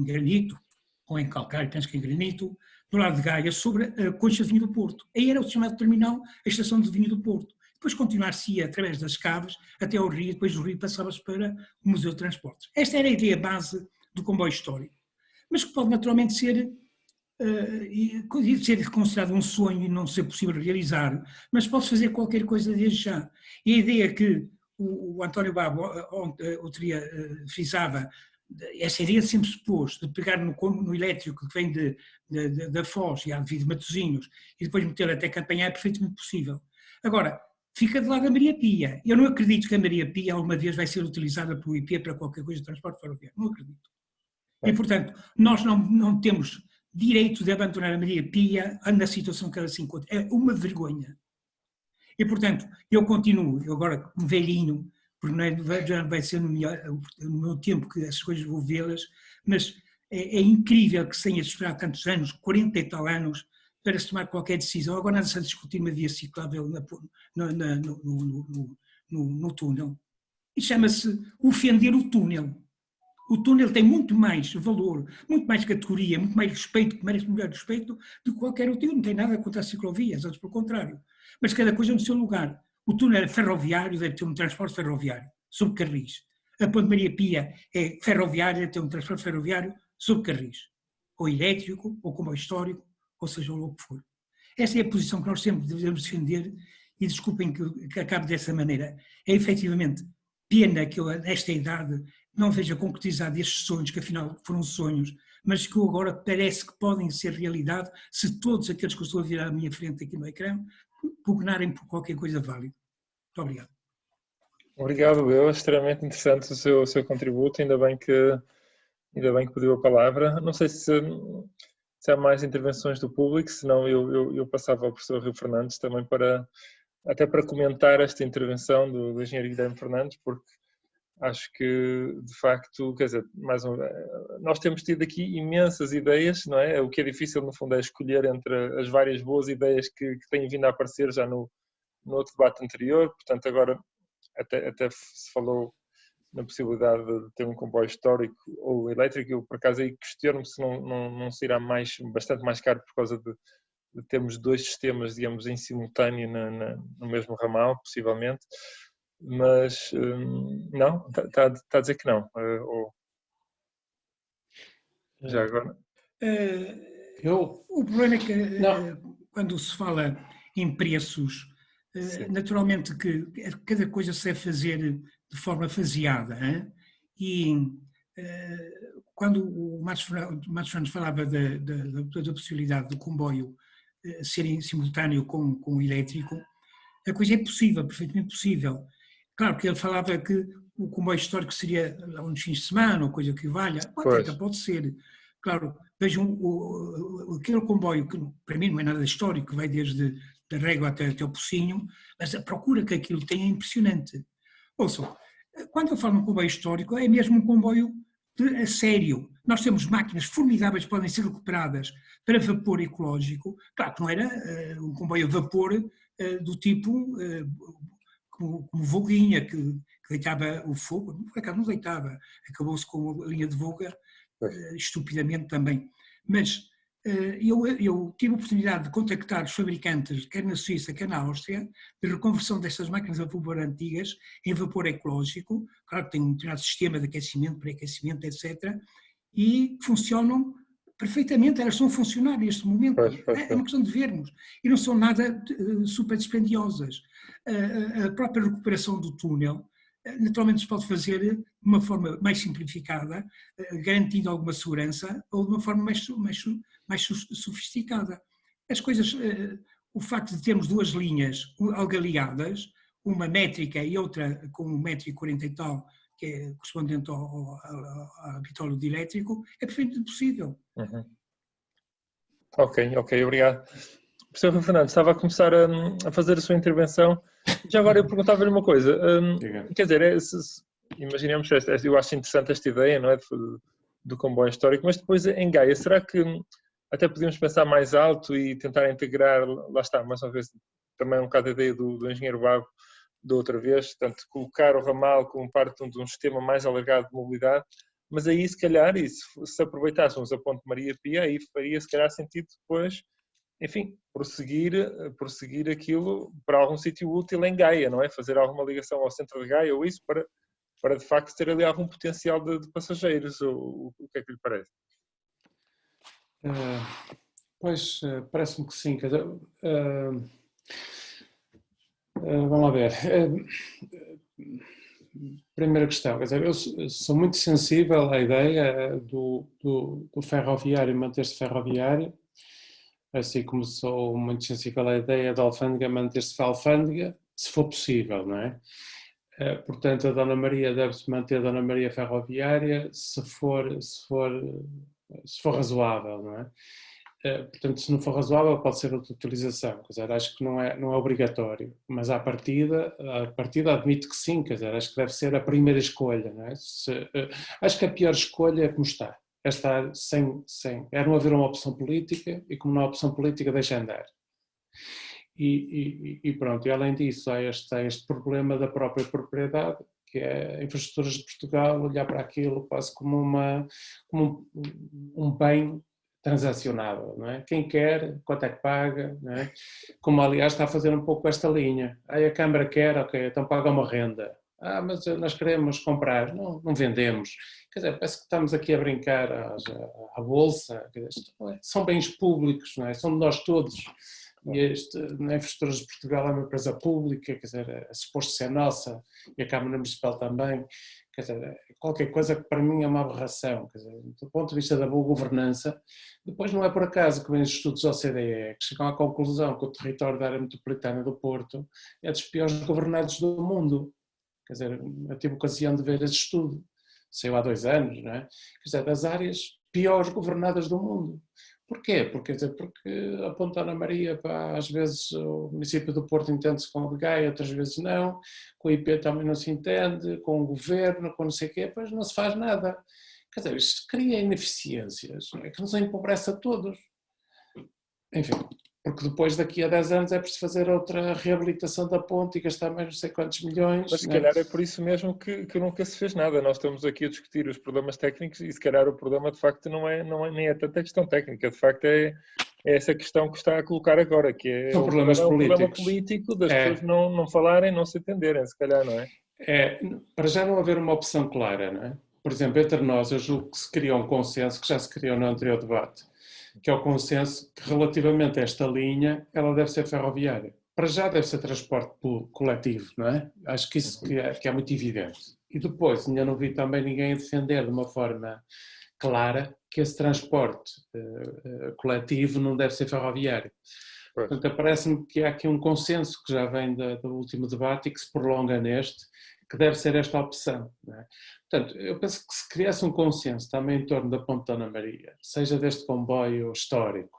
granito, ou em calcário, penso que em granito, do lado de Gaia, sobre a concha de Vinho do Porto. Aí era o chamado terminal, a estação de Vinho do Porto. Depois continuar-se-ia através das caves até ao Rio, depois do Rio passava-se para o Museu de Transportes. Esta era a ideia base do comboio histórico, mas que pode naturalmente ser considerado um sonho e não ser possível realizar, mas pode fazer qualquer coisa desde já. E a ideia que o António Babo outro dia frisava, essa ideia sempre se pôs de pegar no elétrico que vem da Foz e de Matosinhos e depois meter até Campanhã é perfeitamente possível. Agora, fica de lado a Maria Pia. Eu não acredito que a Maria Pia alguma vez vai ser utilizada pelo IP para qualquer coisa de transporte ferroviário. Não acredito. E, portanto, nós não temos direito de abandonar a Maria Pia na situação que ela se encontra. É uma vergonha. E, portanto, eu continuo, eu agora como velhinho, porque já vai ser no meu tempo que essas coisas vou vê-las, mas é incrível que se tenha de esperar tantos anos, 40 e tal anos, para se tomar qualquer decisão. Agora nada-se a discutir uma via ciclável no túnel. E chama-se ofender o túnel. O túnel tem muito mais valor, muito mais categoria, muito mais respeito, que merece melhor respeito do que qualquer outro. Não tem nada contra as ciclovias, antes pelo contrário. Mas cada coisa no seu lugar. O túnel é ferroviário, deve ter um transporte ferroviário, sob carris. A Ponte Maria Pia é ferroviária, deve ter um transporte ferroviário sob carris. Ou elétrico, ou comboio histórico, ou seja o que for. Esta é a posição que nós sempre devemos defender, e desculpem que acabe dessa maneira. É efetivamente pena que eu, nesta idade, não veja concretizado estes sonhos, que afinal foram sonhos, mas que agora parece que podem ser realidade se todos aqueles que eu estou a ver à minha frente aqui no ecrã pugnarem por qualquer coisa válida. Muito obrigado. Obrigado, eu. Extremamente interessante o seu contributo, ainda bem que pediu a palavra. Não sei se há mais intervenções do público, senão eu passava ao professor Rio Fernandes também até para comentar esta intervenção do engenheiro Guilherme Fernandes, porque acho que, de facto, quer dizer, nós temos tido aqui imensas ideias, não é? O que é difícil, no fundo, é escolher entre as várias boas ideias que têm vindo a aparecer já no outro debate anterior. Portanto, agora até se falou na possibilidade de ter um comboio histórico ou elétrico. Eu, por acaso, aí questiono-me se não será bastante mais caro por causa de termos dois sistemas, digamos, em simultâneo no mesmo ramal, possivelmente. Mas não, está a dizer que não. Já agora? O problema é que quando se fala em preços, naturalmente que cada coisa se deve fazer de forma faseada. Hein? E quando o Matos Fernandes falava da possibilidade do comboio ser em simultâneo com o elétrico, a coisa é possível, perfeitamente possível. Claro que ele falava que o comboio histórico seria uns fins de semana, ou coisa que valha. Até pode ser. Claro, vejam aquele comboio que para mim não é nada histórico, que vai desde a Régua até o Pocinho, mas a procura que aquilo tem é impressionante. Ouçam, quando eu falo num comboio histórico, é mesmo um comboio a sério. Nós temos máquinas formidáveis que podem ser recuperadas para vapor ecológico. Claro que não era um comboio a vapor do tipo como Volguinha, que deitava o fogo. Por acaso não deitava, acabou-se com a linha de Volga estupidamente também. Mas eu tive a oportunidade de contactar os fabricantes, quer na Suíça, quer na Áustria, de reconversão destas máquinas a vapor antigas em vapor ecológico. Claro que tem um determinado sistema de aquecimento, pré-aquecimento, etc. E funcionam perfeitamente, elas estão a funcionar neste momento. É uma questão de vermos. E não são nada super dispendiosas. A própria recuperação do túnel, naturalmente se pode fazer de uma forma mais simplificada, garantindo alguma segurança, ou de uma forma mais sofisticada. As coisas, o facto de termos duas linhas algaliadas, uma métrica e outra com 1,40 m e tal, que é correspondente à bitola de elétrico, é perfeitamente possível. Uhum. Ok, obrigado. Professor Fernando, estava a começar a fazer a sua intervenção. Já agora eu perguntava-lhe uma coisa. Quer dizer, imaginemos, eu acho interessante esta ideia, não é, do comboio histórico, mas depois em Gaia, será que até podíamos pensar mais alto e tentar integrar, lá está, mais uma vez, também um bocado a ideia do engenheiro Babo da outra vez, portanto, colocar o ramal como parte de um sistema mais alargado de mobilidade, mas aí se calhar, e se aproveitássemos a Ponte Maria Pia, aí faria se calhar sentido depois, enfim, prosseguir aquilo para algum sítio útil em Gaia, não é? Fazer alguma ligação ao centro de Gaia ou isso para de facto ter ali algum potencial de passageiros, ou o que é que lhe parece? Pois, parece-me que sim. Quer dizer, vamos lá ver. Primeira questão, quer dizer, eu sou muito sensível à ideia do ferroviário manter-se ferroviário, assim como sou muito sensível à ideia da alfândega manter-se alfândega, se for possível, não é? Portanto, a Dona Maria deve-se manter a Dona Maria ferroviária se for razoável, não é? Portanto, se não for razoável, pode ser outra utilização. Quer dizer, acho que não é obrigatório, mas à partida admito que sim, quer dizer, acho que deve ser a primeira escolha. Não é? Acho que a pior escolha é como está. É estar é não haver uma opção política e como não há opção política deixa andar. E pronto, e além disso há este problema da própria propriedade, que é Infraestruturas de Portugal olhar para aquilo quase como um bem transacionável, não é? Quem quer, quanto é que paga, não é? Como aliás está a fazer um pouco esta linha. Aí a Câmara quer, ok, então paga uma renda. Mas nós queremos comprar, não vendemos. Quer dizer, parece que estamos aqui a brincar à bolsa. Quer dizer, são bens públicos, não é? São de nós todos. E na Infraestruturas de Portugal é uma empresa pública, quer dizer, é suposto ser nossa, e a Câmara Municipal também. Quer dizer, qualquer coisa que para mim é uma aberração. Quer dizer, do ponto de vista da boa governança, depois não é por acaso que vêm os estudos da OCDE que chegam à conclusão que o território da área metropolitana do Porto é dos piores governados do mundo. Quer dizer, eu tive ocasião de ver esse estudo, saiu há 2 anos, não é? Quer dizer, das áreas piores governadas do mundo. Porquê? Porque a Ponta Ana Maria, às vezes o município do Porto entende-se com o de Gaia, outras vezes não, com o IP também não se entende, com o governo, com não sei o quê, depois não se faz nada. Quer dizer, isto cria ineficiências, não é? Que nos empobrece a todos. Enfim, porque depois daqui a 10 anos é preciso fazer outra reabilitação da ponte e gastar mais não sei quantos milhões. Mas se calhar é por isso mesmo que nunca se fez nada. Nós estamos aqui a discutir os problemas técnicos e se calhar o problema de facto nem é tanta questão técnica, de facto é essa questão que está a colocar agora, que é São problemas políticos. Problema político das pessoas não falarem, não se entenderem, se calhar, não é? Para já não haver uma opção clara, não é? Por exemplo, entre nós, eu julgo que se criou um consenso, que já se criou no anterior debate, que é o consenso que relativamente a esta linha, ela deve ser ferroviária. Para já deve ser transporte coletivo, não é? Acho que isso que é muito evidente. E depois, ainda não vi também ninguém defender de uma forma clara que esse transporte coletivo não deve ser ferroviário. Portanto, parece-me que há aqui um consenso que já vem do último debate e que se prolonga neste, que deve ser esta opção. Não é? Portanto, eu penso que se criasse um consenso também em torno da Ponte Ana Maria, seja deste comboio histórico,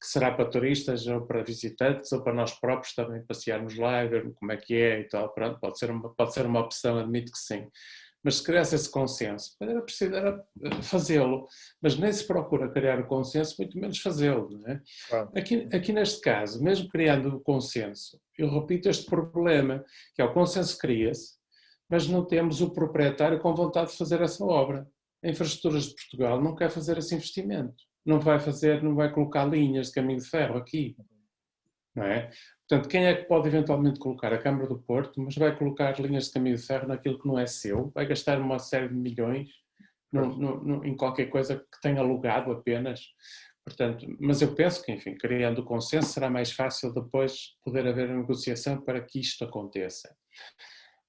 que será para turistas ou para visitantes ou para nós próprios também passearmos lá e ver como é que é e tal, pronto, pode ser uma opção, admito que sim. Mas se criasse esse consenso, era preciso fazê-lo, mas nem se procura criar o consenso, muito menos fazê-lo. Não é? Claro. Aqui neste caso, mesmo criando o consenso, eu repito este problema, que é o consenso cria-se, mas não temos o proprietário com vontade de fazer essa obra. A Infraestruturas de Portugal não quer fazer esse investimento, não vai colocar linhas de caminho de ferro aqui, não é? Portanto, quem é que pode eventualmente colocar? A Câmara do Porto, mas vai colocar linhas de caminho de ferro naquilo que não é seu, vai gastar uma série de milhões em qualquer coisa que tenha alugado apenas. Portanto, mas eu penso que, enfim, criando o consenso será mais fácil depois poder haver a negociação para que isto aconteça.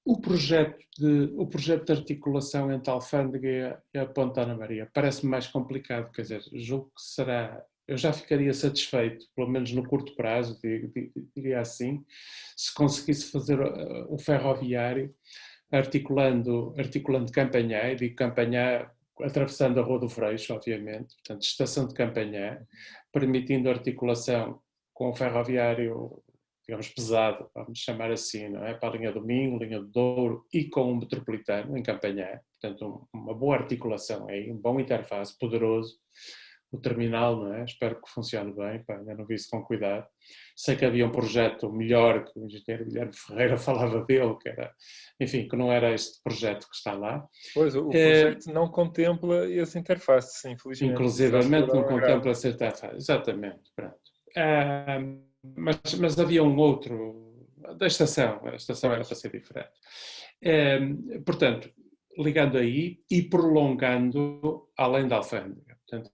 O projeto de articulação entre a Alfândega e a Ponta Ana Maria parece-me mais complicado, quer dizer, julgo que será... Eu já ficaria satisfeito, pelo menos no curto prazo, diria assim, se conseguisse fazer o ferroviário articulando Campanhã, e digo Campanhã atravessando a Rua do Freixo, obviamente, portanto, estação de Campanhã, permitindo articulação com o ferroviário, digamos, pesado, vamos chamar assim, não é? Para a linha do Minho, linha do Douro e com o metropolitano em Campanhã, portanto, uma boa articulação aí, um bom interface, poderoso. O terminal, não é? Espero que funcione bem, ainda não vi isso com cuidado. Sei que havia um projeto melhor, que o engenheiro Guilherme Ferreira falava dele, que era, enfim, que não era este projeto que está lá. Pois, o projeto não contempla essa interface, infelizmente. Inclusivamente não contempla essa interface, exatamente, pronto. Mas havia um outro, da estação, a estação era para ser diferente. Portanto, ligando aí e prolongando além da Alfândega, portanto,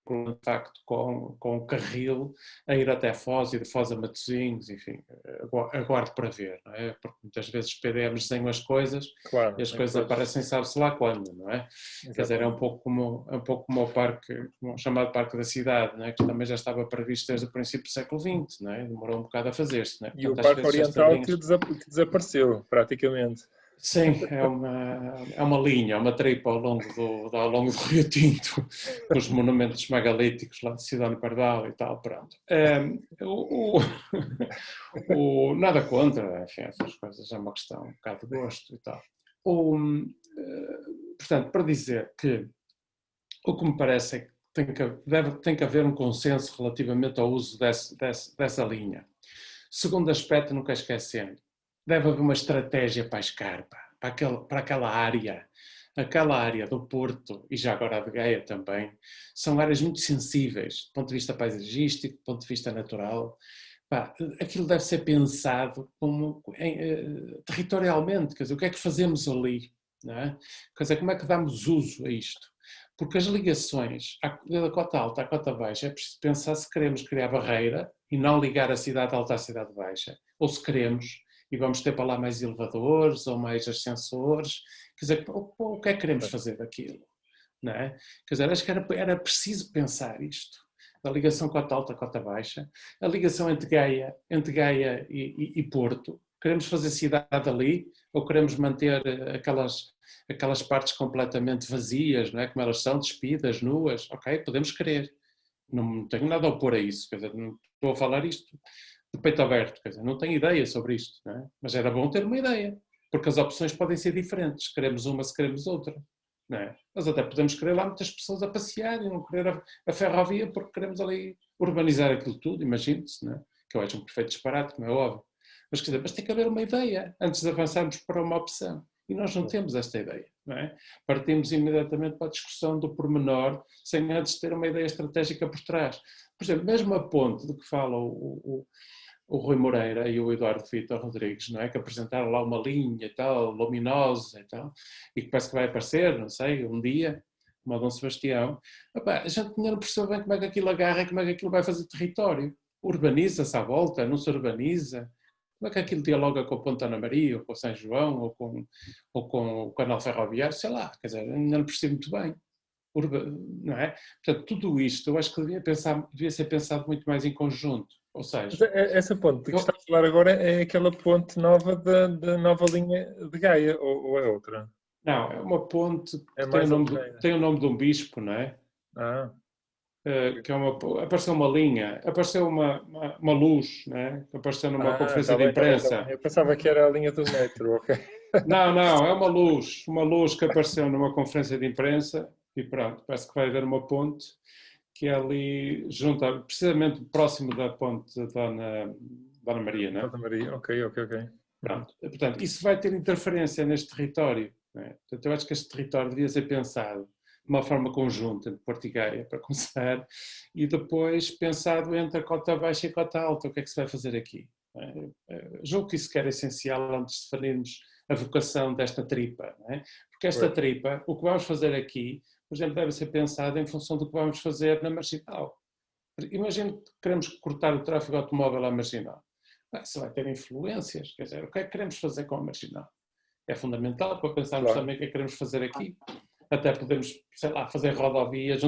de facto com o carril a ir até Foz e de Foz a Matosinhos, enfim, aguardo para ver, não é? Porque muitas vezes os PDMs desenham as coisas e as coisas aparecem sabe-se lá quando, não é? Exatamente. Quer dizer, é um pouco como o parque, o chamado Parque da Cidade, não é? Que também já estava previsto desde o princípio do século XX, não é? Demorou um bocado a fazer-se, não é? Portanto, e o Parque Oriental que desapareceu, praticamente. Sim, é uma linha, uma tripa ao longo do Rio Tinto, os monumentos megalíticos lá de Sidónio Pardal e tal, pronto. Nada contra, enfim, essas coisas é uma questão um bocado de gosto e tal. Portanto, para dizer que o que me parece é que tem que haver um consenso relativamente ao uso dessa linha. Segundo aspecto, nunca esquecendo, deve haver uma estratégia para a escarpa, para aquela área. Aquela área do Porto, e já agora a de Gaia também, são áreas muito sensíveis, do ponto de vista paisagístico, do ponto de vista natural. Aquilo deve ser pensado territorialmente, quer dizer, o que é que fazemos ali? Não é? Quer dizer, como é que damos uso a isto? Porque as ligações da cota alta à cota baixa é preciso pensar se queremos criar barreira e não ligar a cidade alta à cidade baixa, ou se queremos e vamos ter para lá mais elevadores ou mais ascensores, quer dizer, o que é que queremos fazer daquilo? Não é? Quer dizer, acho que era preciso pensar isto, da ligação cota alta, cota baixa, a ligação entre Gaia e Porto. Queremos fazer cidade ali ou queremos manter aquelas partes completamente vazias, não é? Como elas são, despidas, nuas? Ok, podemos querer. Não tenho nada a opor a isso, quer dizer, não estou a falar isto de peito aberto, quer dizer, não tenho ideia sobre isto, não é? Mas era bom ter uma ideia, porque as opções podem ser diferentes, queremos uma se queremos outra, não é? Mas até podemos querer lá muitas pessoas a passear e não querer a ferrovia porque queremos ali urbanizar aquilo tudo, imagine-se, não é? Que eu acho um perfeito disparate, como é óbvio. Mas, quer dizer, mas tem que haver uma ideia antes de avançarmos para uma opção. E nós não temos esta ideia, não é? Partimos imediatamente para a discussão do pormenor, sem antes ter uma ideia estratégica por trás. Por exemplo, mesmo a ponte de que fala o Rui Moreira e o Eduardo Vitor Rodrigues, não é? Que apresentaram lá uma linha e tal, luminosa e tal, e que parece que vai aparecer, não sei, um dia, como a Dom Sebastião. A gente não percebe bem como é que aquilo agarra e como é que aquilo vai fazer território. Urbaniza-se à volta, não se urbaniza? Como é que aquilo dialoga com a Ponta Ana Maria, ou com o São João, ou com o canal ferroviário, sei lá, quer dizer, ainda não percebo muito bem. Não é? Portanto, tudo isto eu acho que devia ser pensado muito mais em conjunto. Ou seja, essa ponte que está a falar agora é aquela ponte nova da nova linha de Gaia, ou é outra? Não, é uma ponte que tem o nome de um bispo, não é? Que é apareceu uma linha, apareceu uma luz, né? Apareceu numa conferência de imprensa. Eu pensava que era a linha do metro, ok. Não, é uma luz que apareceu numa conferência de imprensa e pronto, parece que vai haver uma ponte que é ali junto, precisamente próximo da ponte da Dona Maria, não é? Dona Maria, ok. Pronto, portanto, isso vai ter interferência neste território, não é? Portanto, eu acho que este território devia ser pensado de uma forma conjunta entre Porto e Gaia, para começar, e depois pensado entre a cota baixa e a cota alta, o que é que se vai fazer aqui? Julgo que isso que era essencial antes de definirmos a vocação desta tripa, não é? Porque esta tripa, o que vamos fazer aqui, por exemplo, deve ser pensado em função do que vamos fazer na Marginal. Imagine que queremos cortar o tráfego automóvel à Marginal. Isso vai ter influências, quer dizer, o que é que queremos fazer com a Marginal? É fundamental para pensarmos também o que é que queremos fazer aqui. Até podemos, sei lá, fazer rodovias,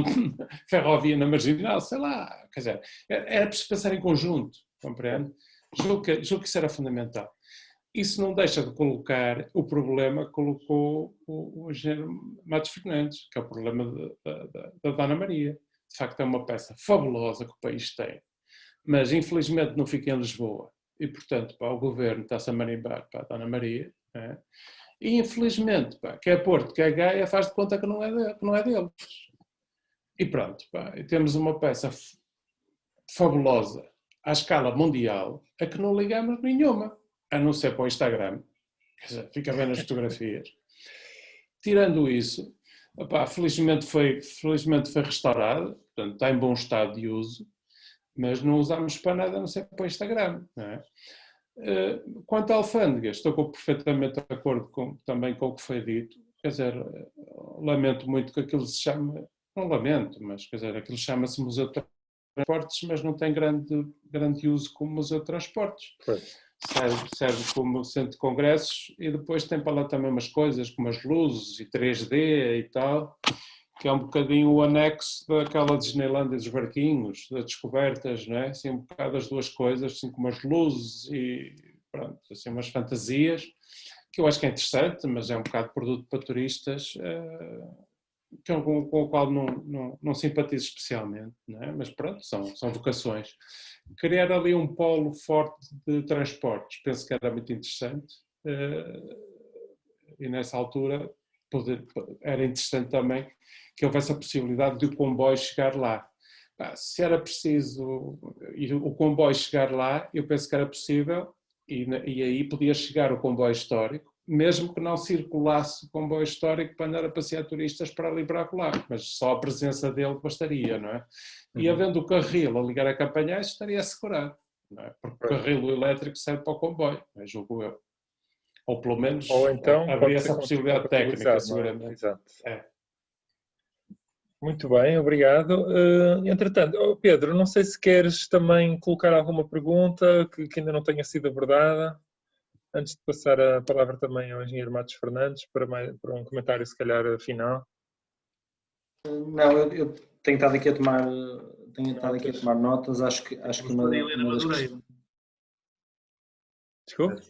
ferrovia na Marginal, sei lá, quer dizer, era preciso pensar em conjunto, compreende? Julgo que isso era fundamental. Isso não deixa de colocar o problema que colocou o engenheiro Matos Fernandes, que é o problema da Dona Maria. De facto, é uma peça fabulosa que o país tem, mas infelizmente não fica em Lisboa. E, portanto, o governo está-se a marimbar para a Dona Maria, né? E, infelizmente, que é Porto, que é Gaia, faz de conta que não é deles. E pronto, e temos uma peça fabulosa à escala mundial a que não ligamos nenhuma, a não ser para o Instagram. Quer dizer, fica bem nas fotografias. Tirando isso, felizmente foi restaurada, portanto está em bom estado de uso, mas não usamos para nada a não ser para o Instagram, não é? Quanto à alfândega, estou perfeitamente de acordo também com o que foi dito. Quer dizer, lamento muito que aquilo se chame, não lamento, mas quer dizer, aquilo chama-se Museu de Transportes, mas não tem grande uso como Museu de Transportes. Serve como centro de congressos e depois tem para lá também umas coisas como as luzes e 3D e tal, que é um bocadinho o anexo daquela Disneylândia dos barquinhos, das descobertas, não é? Assim, um bocado as duas coisas, assim como as luzes e pronto, assim umas fantasias, que eu acho que é interessante, mas é um bocado produto para turistas, com o qual não simpatizo especialmente, não é? Mas pronto, são vocações. Criar ali um polo forte de transportes, penso que era muito interessante, e nessa altura era interessante também que houvesse a possibilidade de o comboio chegar lá. Se era preciso o comboio chegar lá, eu penso que era possível, e aí podia chegar o comboio histórico, mesmo que não circulasse o comboio histórico para andar a passear turistas para ali e para lá, mas só a presença dele bastaria, não é? E havendo o carril a ligar a Campanhais, estaria assegurado, não é? Porque o carril elétrico serve para o comboio, julgo eu. Ou pelo menos então, haveria essa possibilidade técnica, seguramente. Exato. Muito bem, obrigado. Entretanto, Pedro, não sei se queres também colocar alguma pergunta que ainda não tenha sido abordada, antes de passar a palavra também ao engenheiro Matos Fernandes para um comentário, se calhar, final. Não, eu tenho estado aqui a tomar, notas, acho que uma das questões... Desculpe?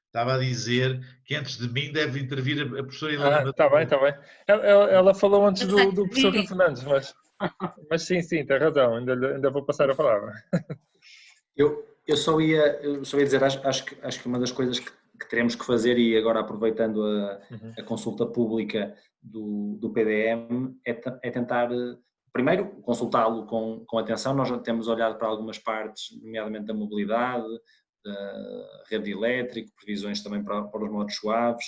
Estava a dizer que antes de mim deve intervir a professora Helena Madureira. Está bem, está bem. Ela falou antes do professor Fernandes, mas sim, tem razão, ainda vou passar a palavra. Eu só ia dizer, acho que uma das coisas que teremos que fazer, e agora aproveitando a consulta pública do PDM, é tentar, primeiro, consultá-lo com atenção. Nós já temos olhado para algumas partes, nomeadamente da mobilidade, da rede elétrica, previsões também para os modos suaves,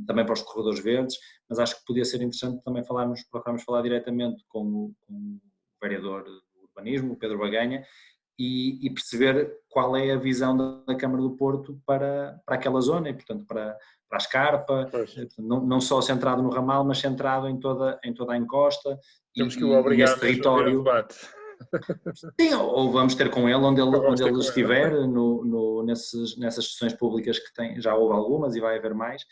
também para os corredores verdes, mas acho que podia ser interessante também procurarmos falar diretamente com o vereador do urbanismo, o Pedro Baganha, e perceber qual é a visão da Câmara do Porto para aquela zona e, portanto, para a Escarpa, não só centrado no ramal, mas centrado em toda a encosta. Temos que o obrigar esse território. A debate. Sim, ou vamos ter com ele onde ele estiver, nessas sessões públicas que tem, já houve algumas e vai haver mais.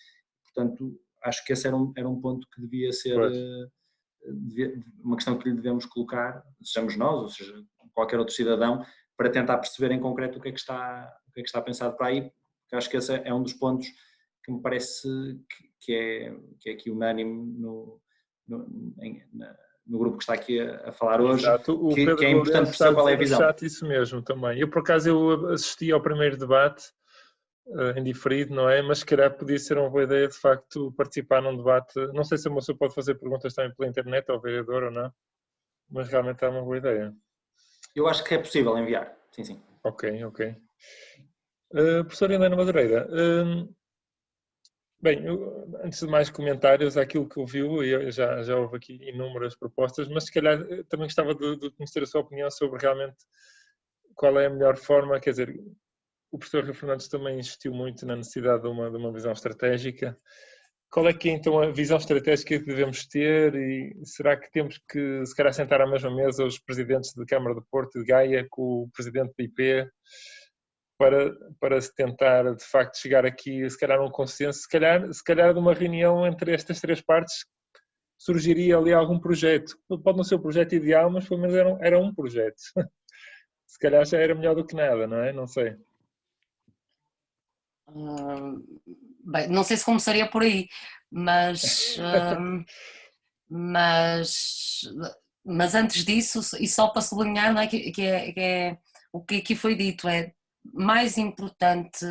Portanto, acho que esse era um ponto que devia ser uma questão que lhe devemos colocar, sejamos nós, ou seja, qualquer outro cidadão, para tentar perceber em concreto o que é que está pensado para aí, porque acho que esse é um dos pontos que me parece que é aqui unânime no grupo que está aqui a falar hoje. Exato. O Pedro que é importante perceber qual é a visão. Chat, isso mesmo também. Eu, por acaso, assisti ao primeiro debate em diferido, não é? Mas se calhar podia ser uma boa ideia, de facto, participar num debate. Não sei se a moça pode fazer perguntas também pela internet, ao vereador ou não, mas realmente é uma boa ideia. Eu acho que é possível enviar, sim. Ok. Professora Helena Madureira, bem, antes de mais comentários àquilo que ouviu, já houve aqui inúmeras propostas, mas se calhar também gostava de conhecer a sua opinião sobre realmente qual é a melhor forma. Quer dizer, o professor Rui Fernandes também insistiu muito na necessidade de uma visão estratégica. Qual é que é então a visão estratégica que devemos ter, e será que temos que, se calhar, sentar à mesma mesa os presidentes da Câmara do Porto e de Gaia com o presidente da IP para se tentar, de facto, chegar aqui, se calhar, a um consenso, se calhar de uma reunião entre estas três partes surgiria ali algum projeto. Pode não ser o projeto ideal, mas pelo menos era um projeto. Se calhar já era melhor do que nada, não é? Não sei. Bem, não sei se começaria por aí, mas antes disso, e só para sublinhar, não é, que é o que aqui foi dito, é mais importante,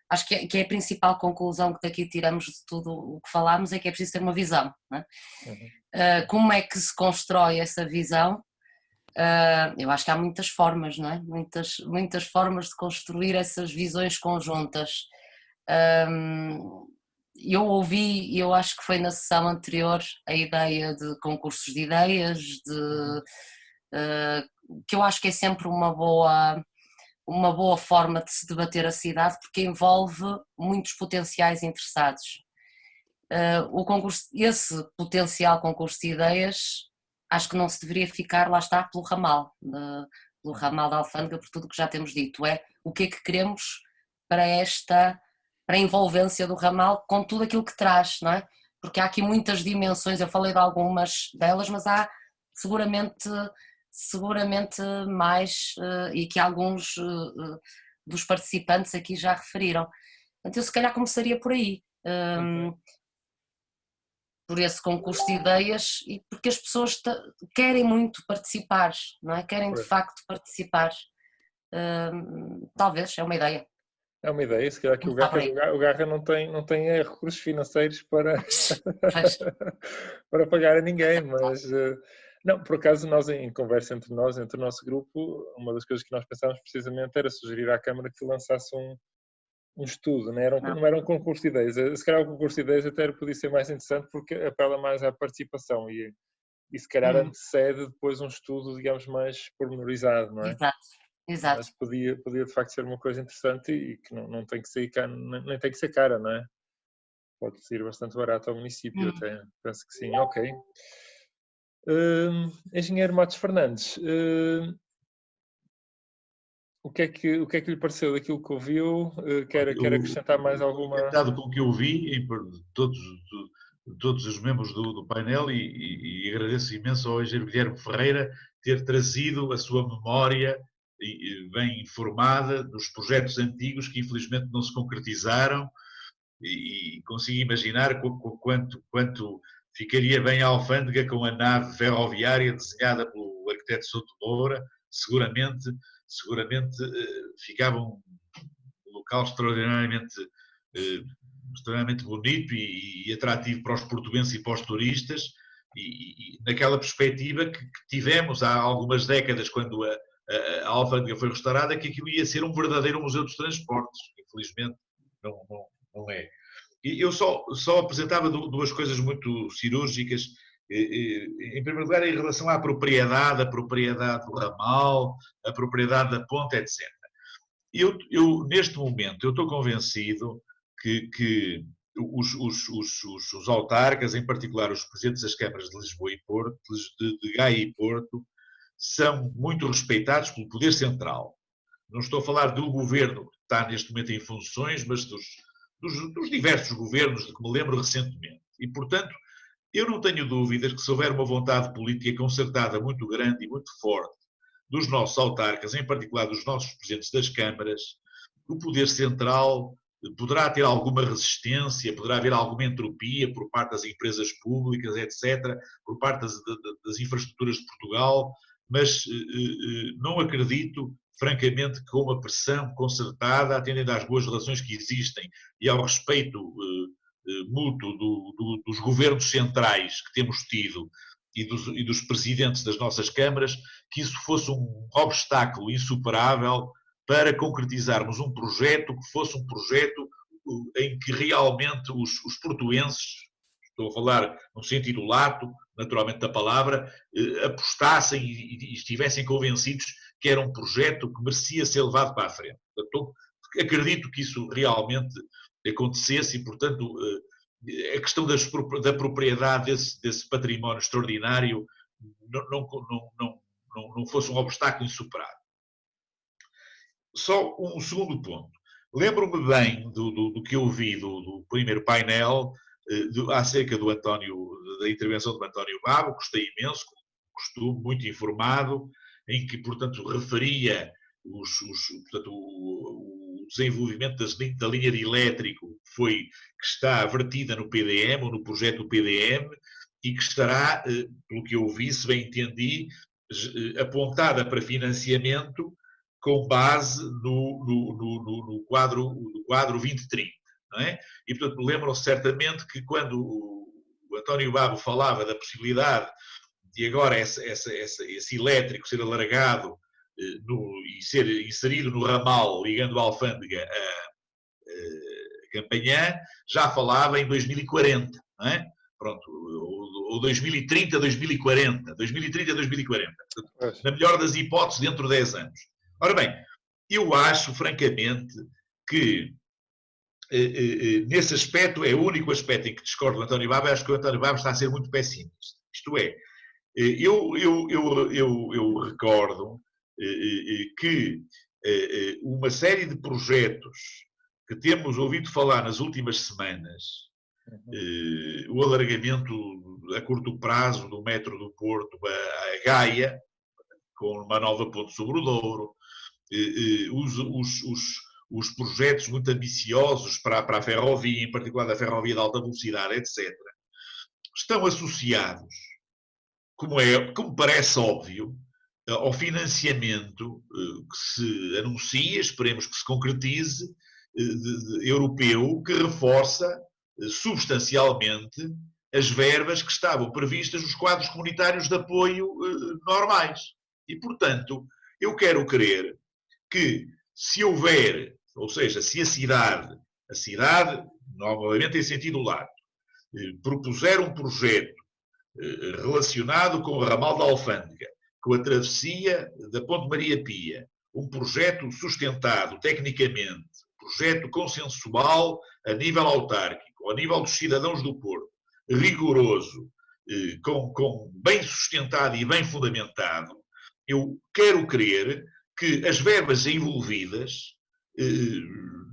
acho que é a principal conclusão que daqui tiramos de tudo o que falámos, é que é preciso ter uma visão, não é? Como é que se constrói essa visão? Eu acho que há muitas formas, não é? Muitas formas de construir essas visões conjuntas. Eu ouvi, eu acho que foi na sessão anterior, a ideia de concursos de ideias, que eu acho que é sempre uma boa forma de se debater a cidade, porque envolve muitos potenciais interessados. Esse potencial concurso de ideias, acho que não se deveria ficar, lá está, pelo ramal da Alfândega, por tudo que já temos dito. É o que é que queremos para a envolvência do ramal, com tudo aquilo que traz, não é? Porque há aqui muitas dimensões, eu falei de algumas delas, mas há seguramente mais, e que alguns dos participantes aqui já referiram. Portanto, eu se calhar começaria por aí, por esse concurso de ideias, e porque as pessoas querem muito participar, não é? Querem de facto participar. Talvez, é uma ideia. É uma ideia, se calhar que o Garra não tem recursos financeiros para, para pagar a ninguém, mas não, por acaso nós em conversa entre nós, entre o nosso grupo, uma das coisas que nós pensávamos precisamente era sugerir à Câmara que lançasse um estudo, não era um concurso de ideias. Se calhar o concurso de ideias até podia ser mais interessante porque apela mais à participação e se calhar antecede depois um estudo, digamos, mais pormenorizado, não é? Exato. Mas podia de facto ser uma coisa interessante e que não tem que ser nem tem que ser cara, não é? Pode ser bastante barato ao município até, penso que sim, ok. Engenheiro Matos Fernandes, o que é que lhe pareceu daquilo que ouviu? Quer acrescentar mais alguma? Comentado com o que eu vi, em todos os membros do painel, e agradeço imenso ao engenheiro Guilherme Ferreira ter trazido a sua memória bem informada dos projetos antigos que infelizmente não se concretizaram, e consigo imaginar quanto ficaria bem a Alfândega com a nave ferroviária desenhada pelo arquiteto Souto Moura. Seguramente ficava um local extraordinariamente bonito e atrativo para os portugueses e para os turistas, e naquela perspectiva que tivemos há algumas décadas, quando a Alfândega foi restaurada, que aquilo ia ser um verdadeiro museu dos transportes. Infelizmente não é. E eu só apresentava duas coisas muito cirúrgicas. Em primeiro lugar, em relação à propriedade, a propriedade do ramal, a propriedade da ponte, etc. Eu neste momento, eu estou convencido que os autarcas, em particular os presidentes das câmaras de Lisboa e Porto, de Gaia e Porto, são muito respeitados pelo poder central. Não estou a falar do governo que está neste momento em funções, mas dos diversos governos de que me lembro recentemente. E, portanto, eu não tenho dúvidas que, se houver uma vontade política concertada muito grande e muito forte dos nossos autarcas, em particular dos nossos presidentes das câmaras, o poder central poderá ter alguma resistência, poderá haver alguma entropia por parte das empresas públicas, etc., por parte das infraestruturas de Portugal, mas não acredito, francamente, que com uma pressão concertada, atendendo às boas relações que existem e ao respeito mútuo dos governos centrais que temos tido e dos presidentes das nossas câmaras, que isso fosse um obstáculo insuperável para concretizarmos um projeto que fosse um projeto em que realmente os portuenses, estou a falar no sentido lato, naturalmente da palavra, apostassem e estivessem convencidos que era um projeto que merecia ser levado para a frente. Portanto, acredito que isso realmente acontecesse e, portanto, a questão da propriedade desse património extraordinário não fosse um obstáculo insuperável. Só um segundo ponto. Lembro-me bem do que eu vi do primeiro painel acerca da intervenção do António Babo, gostei imenso, como costume, muito informado, em que, portanto, referia o desenvolvimento da linha de elétrico que está vertida no PDM, ou no projeto do PDM, e que estará, pelo que eu vi, se bem entendi, apontada para financiamento com base no quadro 2030. Não é? E, portanto, lembram-se certamente que quando o António Babo falava da possibilidade de agora esse elétrico ser alargado e ser inserido no ramal ligando a Alfândega a Campanhã, já falava em 2040, não é? Pronto, ou 2030, 2040. 2030, 2040. Portanto, na melhor das hipóteses, dentro de 10 anos. Ora bem, eu acho, francamente, que nesse aspecto, é o único aspecto em que discordo do António Babo. Acho que o António Babo está a ser muito pessimista. Isto é, eu recordo que uma série de projetos que temos ouvido falar nas últimas semanas, o alargamento a curto prazo do metro do Porto a Gaia, com uma nova ponte sobre o Douro, os projetos muito ambiciosos para a ferrovia, em particular da ferrovia de alta velocidade, etc., estão associados, como parece óbvio, ao financiamento que se anuncia, esperemos que se concretize, europeu, que reforça substancialmente as verbas que estavam previstas nos quadros comunitários de apoio normais. E, portanto, eu quero crer que se houver, ou seja, se a cidade, novamente em sentido lato, propuser um projeto relacionado com o ramal da Alfândega, com a travessia da Ponte Maria Pia, um projeto sustentado tecnicamente, projeto consensual a nível autárquico, a nível dos cidadãos do Porto, rigoroso, bem sustentado e bem fundamentado, eu quero crer que as verbas envolvidas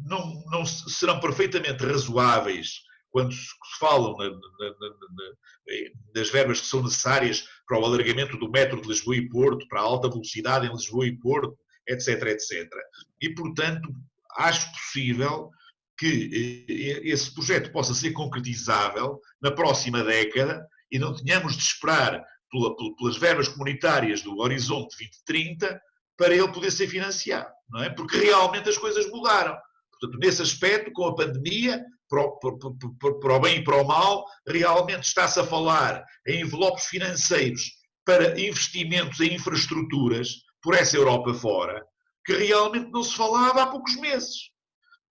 não serão perfeitamente razoáveis quando se falam das verbas que são necessárias para o alargamento do metro de Lisboa e Porto, para a alta velocidade em Lisboa e Porto, etc, etc. E, portanto, acho possível que esse projeto possa ser concretizável na próxima década e não tenhamos de esperar pelas verbas comunitárias do Horizonte 2030 para ele poder ser financiado, não é? Porque realmente as coisas mudaram. Portanto, nesse aspecto, com a pandemia, para o bem e para o mal, realmente está-se a falar em envelopes financeiros para investimentos em infraestruturas por essa Europa fora, que realmente não se falava há poucos meses.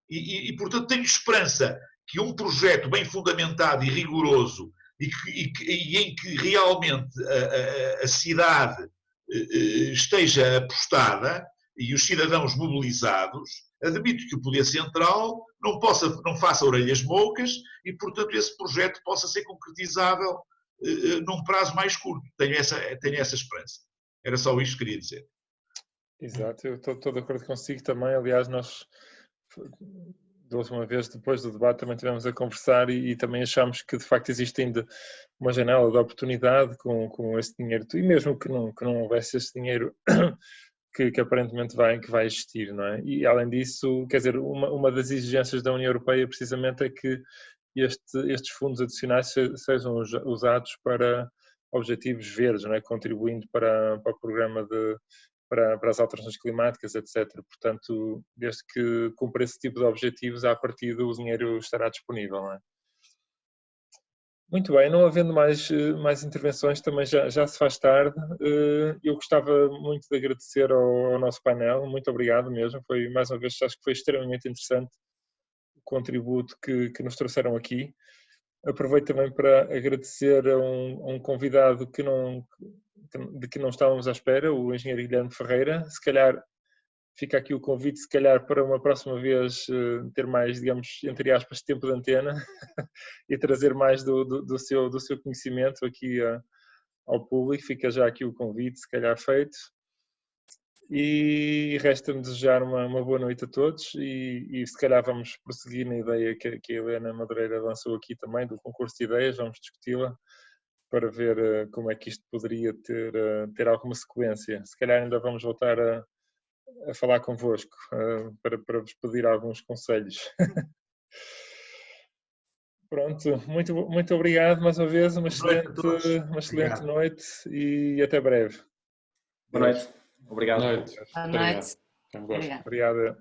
E portanto, tenho esperança que um projeto bem fundamentado e rigoroso e em que realmente a cidade esteja apostada e os cidadãos mobilizados, admito que o Poder Central não faça orelhas moucas e, portanto, esse projeto possa ser concretizável num prazo mais curto. Tenho essa esperança. Era só isto que queria dizer. Exato, eu estou de acordo consigo também. Aliás, nós, da última vez, depois do debate, também estivemos a conversar e também achamos que, de facto, existe ainda uma janela de oportunidade com esse dinheiro. E mesmo que não houvesse esse dinheiro que aparentemente vai existir, não é? E, além disso, quer dizer, uma das exigências da União Europeia, precisamente, é que estes fundos adicionais sejam usados para objetivos verdes, não é? Contribuindo para o programa para as alterações climáticas, etc. Portanto, desde que cumpra esse tipo de objetivos, à partida o dinheiro estará disponível, não é? Muito bem, não havendo mais intervenções, também já se faz tarde. Eu gostava muito de agradecer ao nosso painel, muito obrigado mesmo, foi mais uma vez, acho que foi extremamente interessante o contributo que nos trouxeram aqui. Aproveito também para agradecer a um convidado de que não estávamos à espera, o engenheiro Guilherme Ferreira. Se calhar fica aqui o convite, se calhar para uma próxima vez ter mais, digamos, entre aspas, tempo de antena e trazer mais do seu conhecimento aqui ao público. Fica já aqui o convite, se calhar feito. E resta-me desejar uma boa noite a todos e se calhar vamos prosseguir na ideia que a Helena Madureira lançou aqui também, do concurso de ideias, vamos discuti-la para ver como é que isto poderia ter alguma sequência. Se calhar ainda vamos voltar a falar convosco para vos pedir alguns conselhos. Pronto, muito obrigado mais uma vez, uma excelente noite e até breve. Boa noite. Obrigado. Boa noite. Obrigado.